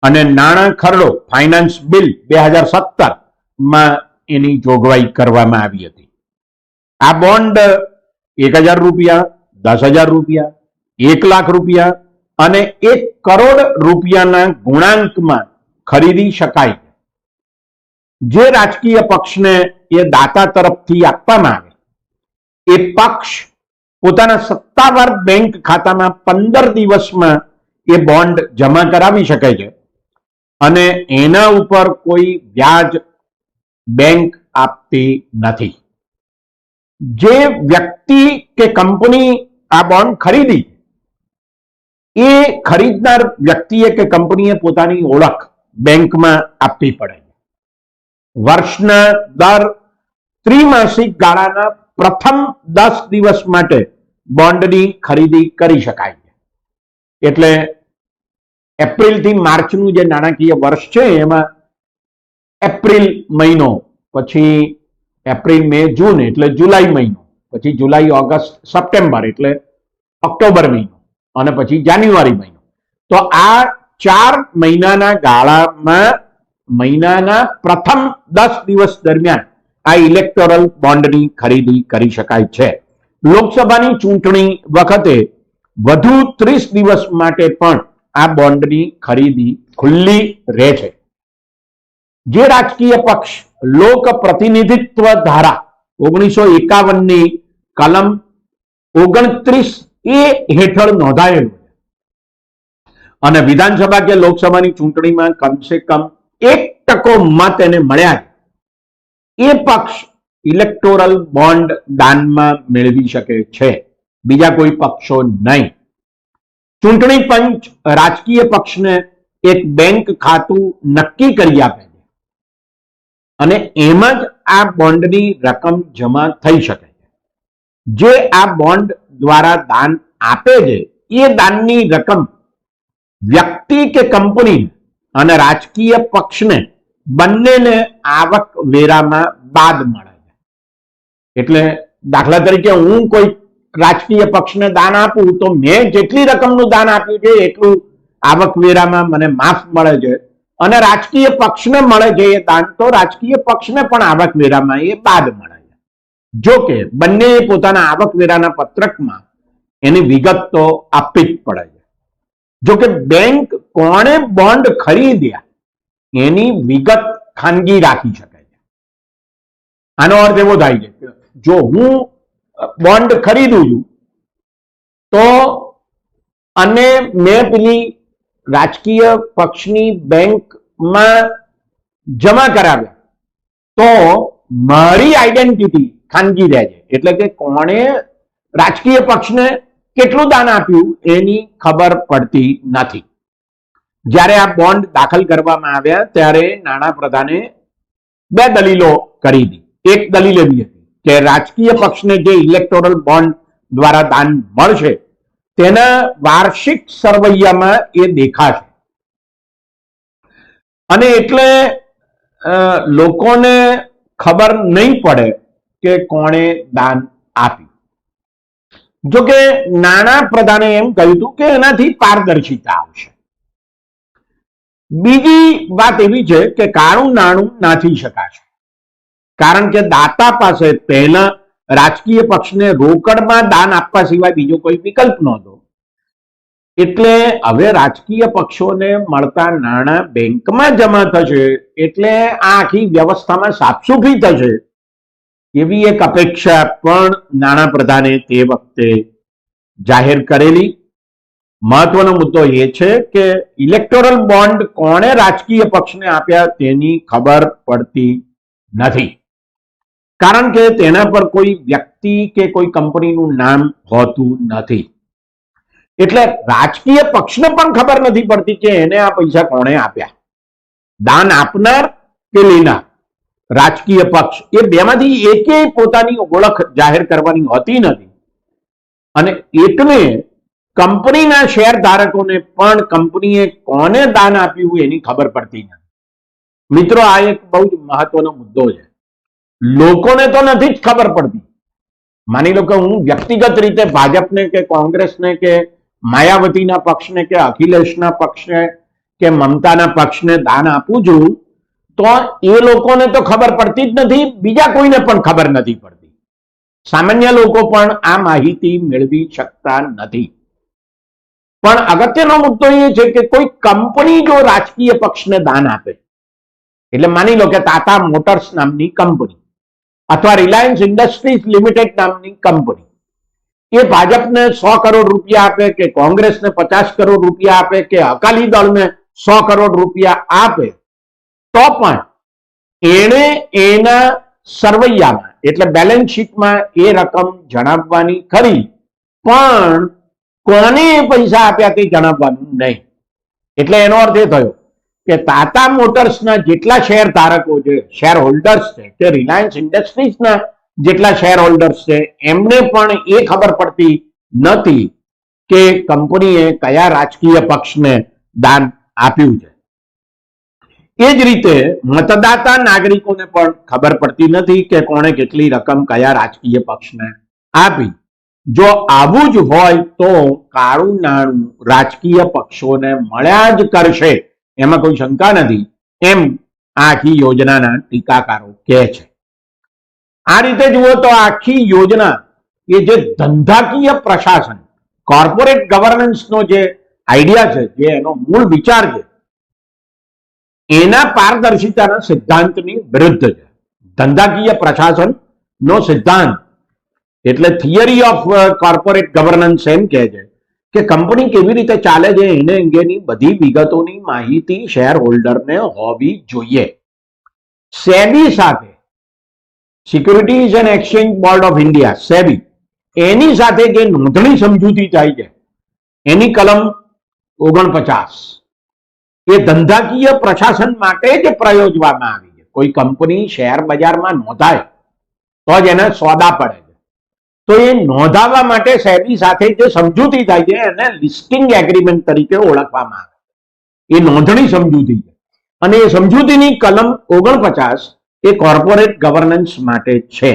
[SPEAKER 1] અને નાણાં ખરડો ફાઇનાન્સ બિલ 2017માં એની જોગવાઈ કરવામાં આવી હતી. આ બોન્ડ 1000 રૂપિયા, 10,000 રૂપિયા, 1 લાખ રૂપિયા અને 1 કરોડ રૂપિયાના ગુણાંકમાં ખરીદી શકાય. જે રાજકીય પક્ષને એ દાતા તરફથી આપવામાં આવે એ પક્ષ પોતાના સત્તાવાર બેંક ખાતામાં 15 દિવસમાં એ બોન્ડ જમા કરાવી શકે છે અને એના ઉપર કોઈ વ્યાજ બેંક આપતી નથી. જે વ્યક્તિ કે કંપની આ બોન્ડ ખરીદી એ ખરીદનાર વ્યક્તિએ કે કંપનીએ પોતાની ઓળખ બેંકમાં આપવી પડે. વર્ષના દર ત્રિમાસિક ગાળાના પ્રથમ 10 દિવસ માટે બોન્ડની ખરીદી કરી શકાય છે. એટલે એપ્રિલ થી માર્ચનું જે નાણાકીય વર્ષ છે એમાં એપ્રિલ મહિનો, પછી એપ્રિલ, મે, જૂન એટલે જુલાઈ મહિનો, પછી જુલાઈ, ઓગસ્ટ, સપ્ટેમ્બર એટલે ઓક્ટોબર મહિનો અને પછી જાન્યુઆરી મહિનો. તો આ 4 મહિનાના ગાળામાં મહિનાના પ્રથમ 10 દિવસ દરમિયાન આ ઇલેક્ટોરલ બોન્ડની ખરીદી કરી શકાય છે. લોકસભાની ચૂંટણી વખતે વધુ 30 દિવસ માટે પણ આ બોન્ડની ખરીદી ખુલ્લી રહે છે. જે રાજકીય પક્ષ લોક પ્રતિનિધિત્વ ધારા 1951ની કલમ 29A હેઠળ નોંધાયેલું અને વિધાનસભા કે લોકસભાની ચૂંટણીમાં કમસે કમ 1% મત એને મળ્યા એ પક્ષ ઇલેક્ટોરલ બોન્ડ દાનમાં મેળવી શકે છે, બીજા કોઈ પક્ષો નહીં. ચૂંટણી પંચ રાજકીય પક્ષને એક બેંક ખાતું નક્કી કરી આપે છે અને એમાં જ આ બોન્ડની રકમ જમા થઈ શકે છે. જે આ બોન્ડ દ્વારા દાન આપે છે એ દાનની રકમ વ્યક્તિ કે કંપની અને રાજકીય પક્ષને બંનેને આવક વેરામાં બાદ મળે છે. એટલે દાખલા તરીકે હું કોઈ રાજકીય પક્ષને દાન આપું તો મેં જેટલી રકમનું દાન આપ્યું છે એટલું આવકવેરામાં મને માફ મળે છે અને રાજકીય પક્ષને મળે છે એ દાન તો રાજકીય પક્ષને પણ આવકવેરામાં એ બાદ મળે છે. જો કે બંને પોતાના આવકવેરાના પત્રકમાં એની વિગત તો આપવી જ પડે છે. જો કે બેંક કોણે બોન્ડ ખરીદ્યા એની વિગત ખાનગી રાખી શકે છે. આનો અર્થ એવો થાય છે કે જો હું બોન્ડ ખરીદું છું તો અને મેં પેલી રાજકીય પક્ષની બેંકમાં જમા કરાવ્યા તો મારી આઈડેન્ટિટી ખાનગી રહે છે. એટલે કે કોણે રાજકીય પક્ષને કેટલું દાન આપ્યું એની ખબર પડતી નથી. જ્યારે આ બોન્ડ દાખલ કરવામાં આવ્યા ત્યારે નાણાં પ્રધાને 2 દલીલો કરી હતી. એક દલીલ એવી હતી કે રાજકીય પક્ષને જે ઇલેક્ટોરલ બોન્ડ દ્વારા દાન મળશે તેના વાર્ષિક સરવૈયામાં એ દેખાશે અને એટલે લોકોને ખબર નહીં પડે કે કોણે દાન આપ્યું. જો કે નાણાં પ્રધાને એમ કહ્યું હતું કે એનાથી પારદર્શિતા આવશે. બીજી વાત એવી છે કે કાળું નાણું નાથી શકાશે, કારણ કે દાતા પાસે પહેલા રાજકીય પક્ષને રોકડમાં દાન આપવા સિવાય બીજો કોઈ વિકલ્પ નહોતો. એટલે હવે રાજકીય પક્ષોને મળતા નાણાં બેંકમાં જમા થશે એટલે આ આખી વ્યવસ્થામાં સાફસૂફી થશે એવી એક અપેક્ષા પણ નાણાં પ્રધાને તે વખતે જાહેર કરેલી. મહત્વનો મુદ્દો એ છે કે ઇલેક્ટોરલ બોન્ડ કોણે રાજકીય પક્ષને આપ્યા તેની ખબર પડતી નથી, કારણ કે તેના પર કોઈ વ્યક્તિ વ્યક્તિ કે કોઈ કંપનીનું નામ હોતું નથી. એટલે રાજકીય પક્ષને પણ ખબર નથી પડતી કે એને આ પૈસા કોણે આપ્યા, દાન આપનાર કે લેનાર. રાજકીય પક્ષ એ બેમાંથી એકેય પોતાની ઓળખ જાહેર કરવાની હોતી નથી, અને એટલે કંપનીના શેર ધારકોને પણ કંપનીએ કોને દાન આપ્યું એની ખબર પડતી નથી. મિત્રો, આ એક બહુ જ મહત્વનો મુદ્દો છે. લોકોને તો નથી જ ખબર પડતી. માની લો કે હું વ્યક્તિગત રીતે ભાજપને કે કોંગ્રેસને કે માયાવતીના પક્ષને કે અખિલેશના પક્ષને કે મમતાના પક્ષને દાન આપું છું, તો એ લોકોને તો ખબર પડતી જ નથી, બીજા કોઈને પણ ખબર નથી પડતી. સામાન્ય લોકો પણ આ માહિતી મેળવી શકતા નથી. પણ અગત્યનો મુદ્દો એ છે કે કોઈ કંપની જો રાજકીય પક્ષને દાન આપે, એટલે માની લો કે ટાટા મોટર્સ નામની કંપની અથવા રિલાયન્સ ઇન્ડસ્ટ્રીઝ લિમિટેડ નામની કંપની એ ભાજપને 100 કરોડ રૂપિયા આપે કે કોંગ્રેસને 50 કરોડ રૂપિયા આપે કે અકાલી દળને 100 કરોડ રૂપિયા આપે, તો પણ એને એના સરવૈયામાં એટલે બેલેન્સ શીટમાં એ રકમ જણાવવાની ખરી, પણ કોને પૈસા આપ્યા તે જણાવવાનું નહીં. એટલે એનો અર્થ એ થયો કે ટાટા મોટર્સના જેટલા શેર ધારકો છે, શેર હોલ્ડર્સ છે, કે રિલાયન્સ ઇન્ડસ્ટ્રીઝના જેટલા શેર હોલ્ડર્સ છે, એમને પણ એ ખબર પડતી નથી કે કંપનીએ કયા રાજકીય પક્ષને દાન આપ્યું છે. એ જ રીતે મતદાતા નાગરિકોને પણ ખબર પડતી નથી કે કોણે કેટલી રકમ કયા રાજકીય પક્ષને આપી. જો આવું જ હોય તો કાળું નાણું રાજકીય પક્ષોને મળ્યા જ કરશે, એમાં કોઈ શંકા નથી, એમ આખી યોજનાના ટીકાકારો કહે છે. આ રીતે જુઓ તો આખી યોજના એ જે ધંધાકીય પ્રશાસન, કોર્પોરેટ ગવર્નન્સનો જે આઈડિયા છે, જે એનો મૂળ વિચાર છે, એના પારદર્શિતાના સિદ્ધાંતની વિરુદ્ધ છે. ધંધાકીય પ્રશાસનનો સિદ્ધાંત એટલે થિયરી ઓફ કોર્પોરેટ ગવર્નન્સ એમ કહે છે કે કંપની કેવી રીતે ચાલે છે એને અંગેની બધી વિગતોની માહિતી શેર હોલ્ડરને હોવી જોઈએ. સેબી સાથે, securities and exchange board of India SEBI, એની સાથે જે નોંધણી સમજૂતી થાય છે એની કલમ 49 એ ધંધાકીય પ્રશાસન માટે જ પ્રયોજવામાં આવી છે. કોઈ કંપની શેર બજારમાં નોંધાય તો જ એને સોદા પડે છે, તો એ નોંધાવવા માટે સેબી સાથે જે સમજૂતી થાય છે એને લિસ્ટિંગ એગ્રીમેન્ટ તરીકે ઓળખવામાં આવે છે. એ નોંધણી સમજૂતી છે, અને એ સમજૂતીની કલમ 49 એ કોર્પોરેટ ગવર્નન્સ માટે છે.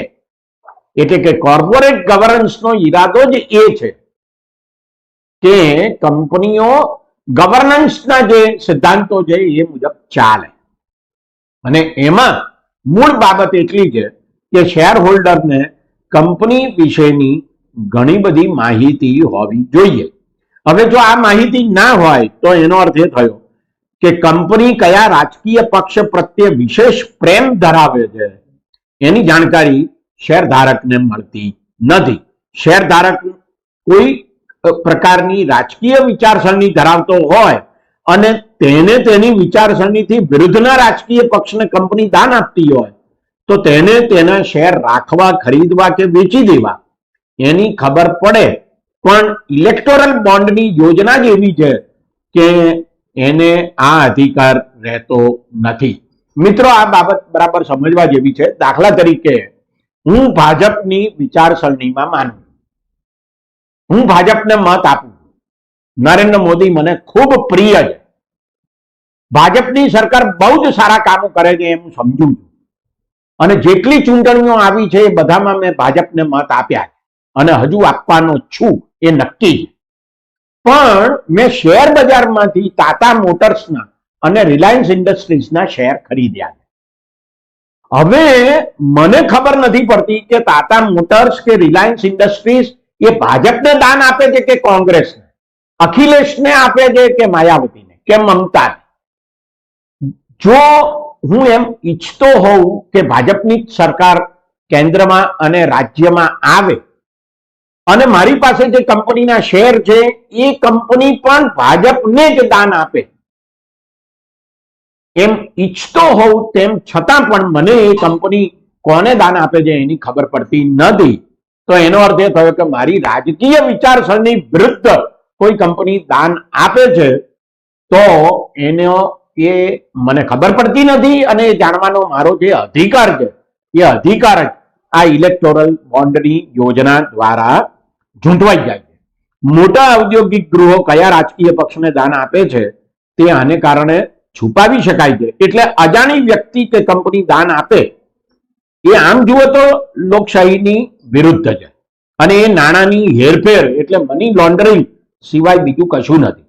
[SPEAKER 1] એટલે કે કોર્પોરેટ ગવર્નન્સનો ઈરાદો જ એ છે કે કંપનીઓ ગવર્નન્સના જે સિદ્ધાંતો છે એ મુજબ ચાલે. અને એમાં મૂળ બાબત એટલી છે કે શેર હોલ્ડરને કંપની વિશેની ઘણી બધી માહિતી હોવી જોઈએ. હવે જો આ માહિતી ના હોય તો એનો અર્થ એ થયો કે કંપની કયા રાજકીય પક્ષ પ્રત્યે વિશેષ પ્રેમ ધરાવે છે એની જાણકારી શેરધારકને મળતી નથી. શેરધારક કોઈ પ્રકારની રાજકીય વિચારસરણી ધરાવતો હોય અને તેને તેની વિચારસરણીથી વિરુદ્ધના રાજકીય પક્ષને કંપની દાન આપતી હોય તો તેને તેના શેર રાખવા, ખરીદવા કે વેચી દેવા એની ખબર પડે. પણ ઇલેક્ટોરલ બોન્ડની યોજના જ એવી છે કે એને આ અધિકાર રહેતો નથી. મિત્રો, આ બાબત બરાબર સમજવા જેવી છે. દાખલા તરીકે હું ભાજપની વિચારસરણીમાં માનું, હું ભાજપને મત આપું, નરેન્દ્ર મોદી મને ખૂબ પ્રિય છે, ભાજપની સરકાર બહુ જ સારા કામો કરે છે એમ સમજુ છું, અને જેટલી ચૂંટણીઓ આવી છે એ બધામાં મેં ભાજપને મત આપ્યા અને હજુ આપવાનો છું એ નક્કી છે. પણ મેં શેર બજારમાંથી ટાટા મોટર્સના અને રિલાયન્સ ઇન્ડસ્ટ્રીઝના શેર ખરીદ્યા છે. હવે મને ખબર નથી પડતી કે ટાટા મોટર્સ કે રિલાયન્સ ઇન્ડસ્ટ્રીઝ એ ભાજપને દાન આપે છે કે કોંગ્રેસને, અખિલેશને આપે છે કે માયાવતીને કે મમતાને. જો હું એમ ઈચ્છતો હોઉં કે ભાજપની સરકાર કેન્દ્રમાં અને રાજ્યમાં આવે અને મારી પાસે જે કંપનીના શેર છે એ કંપની પણ ભાજપને જ દાન આપે, એમ ઈચ્છતો હોઉં તેમ છતાં પણ મને એ કંપની કોને દાન આપે છે એની ખબર પડતી નથી. તો એનો અર્થ એ થયો કે મારી રાજકીય વિચારસરણી વિરુદ્ધ કોઈ કંપની દાન આપે છે તો એનો એ મને ખબર પડતી નથી અને એ જાણવાનો મારો જે અધિકાર છે એ અધિકાર જ આ ઇલેક્ટોરલ બોન્ડની યોજના દ્વારા ઝૂંટવાઈ જાય છે. મોટા ઔદ્યોગિક ગૃહો કયા રાજકીય પક્ષને દાન આપે છે તે આને કારણે છુપાવી શકાય છે. એટલે અજાણી વ્યક્તિ કે કંપની દાન આપે એ આમ જુઓ તો લોકશાહીની વિરુદ્ધ છે અને એ નાણાંની હેરફેર એટલે મની લોન્ડરિંગ સિવાય બીજું કશું નથી.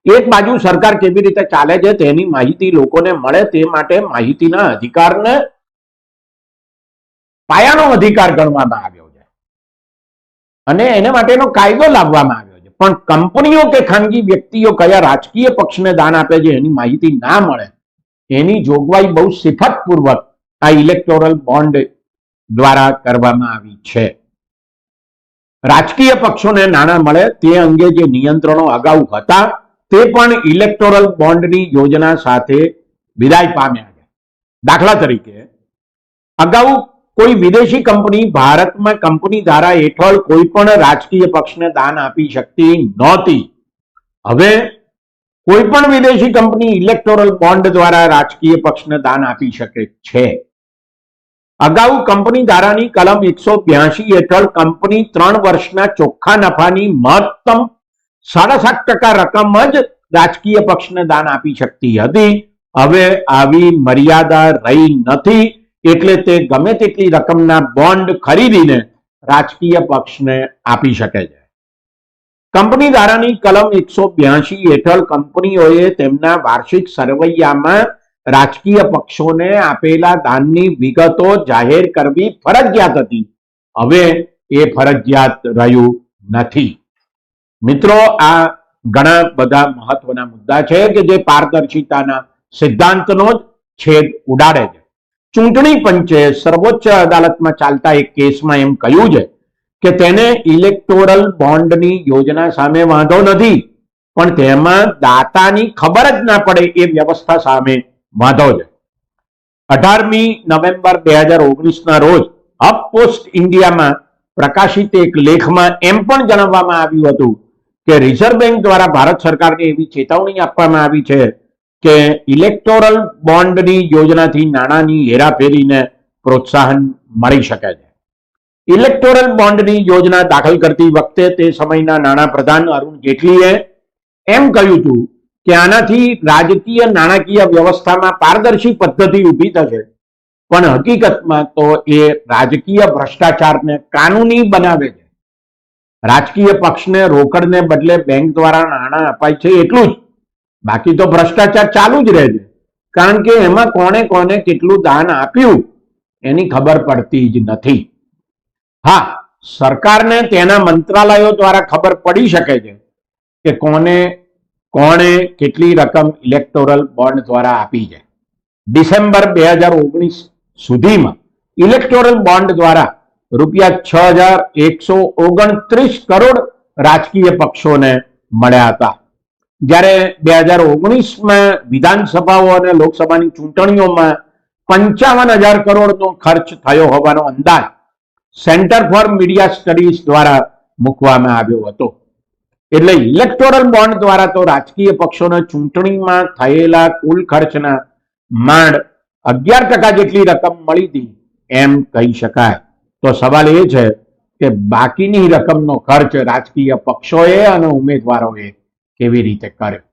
[SPEAKER 1] એક બાજુ સરકાર કેવી રીતે ચાલે છે તેની માહિતી લોકોને મળે તે માટે માહિતીના અધિકારને પાયાનો અધિકાર ગણવામાં આવ્યો છે અને એને માટેનો કાયદો લાવવામાં આવ્યો છે. પણ કંપનીઓ કે ખાનગી વ્યક્તિઓ કયા રાજકીય પક્ષને દાન આપે છે એની માહિતી ના મળે એની જોગવાઈ બહુ સિફતપૂર્વક આ ઇલેક્ટોરલ બોન્ડ દ્વારા કરવામાં આવી છે. રાજકીય પક્ષોને નાણાં મળે તે અંગે જે નિયંત્રણો અગાઉ હતા તે પણ ઇલેક્ટોરલ બોન્ડની યોજના સાથે વિદાય પામ્યા છે. દાખલા તરીકે અગાઉ કોઈ વિદેશી કંપની ભારતમાં કંપની ધારા હેઠળ કોઈ પણ રાજકીય પક્ષને દાન આપી શકતી નહોતી. હવે કોઈ પણ વિદેશી કંપની ઇલેક્ટોરલ બોન્ડ દ્વારા રાજકીય પક્ષને દાન આપી શકે છે. અગાઉ કંપની ધારાની કલમ 182 હેઠળ કંપની 3 વર્ષના ચોખ્ખા નફાની મહત્તમ 7.5% રકમ જ રાજકીય પક્ષને દાન આપી શકતી હતી. હવે આવી મર્યાદા રહી નથી એટલે તે ગમે તેટલી રકમના બોન્ડ ખરીદીને રાજકીય પક્ષને આપી શકે છે. કંપની ધારાની કલમ 182 હેઠળ કંપનીઓએ તેમના વાર્ષિક સરવૈયામાં રાજકીય પક્ષોને આપેલા દાનની વિગતો જાહેર કરવી ફરજિયાત હતી. હવે એ ફરજિયાત રહ્યું નથી. મિત્રો, આ ઘણા બધા મહત્વના મુદ્દા છે કે જે પારદર્શિતાના સિદ્ધાંતનો જ છેદ ઉડાડે છે. ચૂંટણી પંચે સર્વોચ્ચ અદાલતમાં ચાલતા એક કેસમાં એમ કહ્યું છે કે તેને ઇલેક્ટોરલ બોન્ડની યોજના સામે વાંધો નથી, પણ તેમાં દાતાની ખબર જ ના પડે એ વ્યવસ્થા સામે વાંધો છે. 18મી નવેમ્બર 2019 ના રોજ હબ પોસ્ટ ઇન્ડિયામાં પ્રકાશિત એક લેખમાં એમ પણ જણાવવામાં આવ્યું હતું કે રિઝર્વ બેંક દ્વારા ભારત સરકારને એવી ચેતવણી આપવામાં આવી છે કે ઇલેક્ટોરલ બોન્ડની યોજનાથી નાણાંની હેરાફેરીને પ્રોત્સાહન મળી શકે છે. ઇલેક્ટોરલ બોન્ડની યોજના દાખલ કરતી વખતે તે સમયના નાણાં પ્રધાન અરુણ જેટલીએ એમ કહ્યું હતું કે આનાથી રાજકીય નાણાકીય વ્યવસ્થામાં પારદર્શી પદ્ધતિ ઊભી થશે, પણ હકીકતમાં તો એ રાજકીય ભ્રષ્ટાચારને કાનૂની બનાવે છે. રાજકીય પક્ષને રોકડને બદલે બેંક દ્વારા નાણાં અપાય છે એટલું જ, બાકી તો ભ્રષ્ટાચાર ચાલુ જ રહે છે, કારણ કે એમાં કોને કોને કેટલું દાન આપ્યું એની ખબર પડતી જ નથી. હા, સરકારને તેના મંત્રાલયો દ્વારા ખબર પડી શકે છે કે કોણે કેટલી રકમ ઇલેક્ટોરલ બોન્ડ દ્વારા આપી છે. ડિસેમ્બર 2019 સુધીમાં ઇલેક્ટોરલ બોન્ડ દ્વારા ₹6,129 કરોડ રાજકીય પક્ષોને મળ્યા હતા. જ્યારે 2019માં વિધાનસભાઓ અને લોકસભાની ચૂંટણીઓમાં 55,000 કરોડનો ખર્ચ થયો હોવાનો અંદાજ સેન્ટર ફોર મીડિયા સ્ટડીઝ દ્વારા મૂકવામાં આવ્યો હતો. એટલે ઇલેક્ટોરલ બોન્ડ દ્વારા તો રાજકીય પક્ષોને ચૂંટણીમાં થયેલા કુલ ખર્ચના માંડ 11% જેટલી રકમ મળી હતી એમ કહી શકાય. તો સવાલ એ છે કે બાકીની રકમનો ખર્ચ રાજકીય પક્ષોએ અને ઉમેદવારોએ કેવી રીતે કર્યો.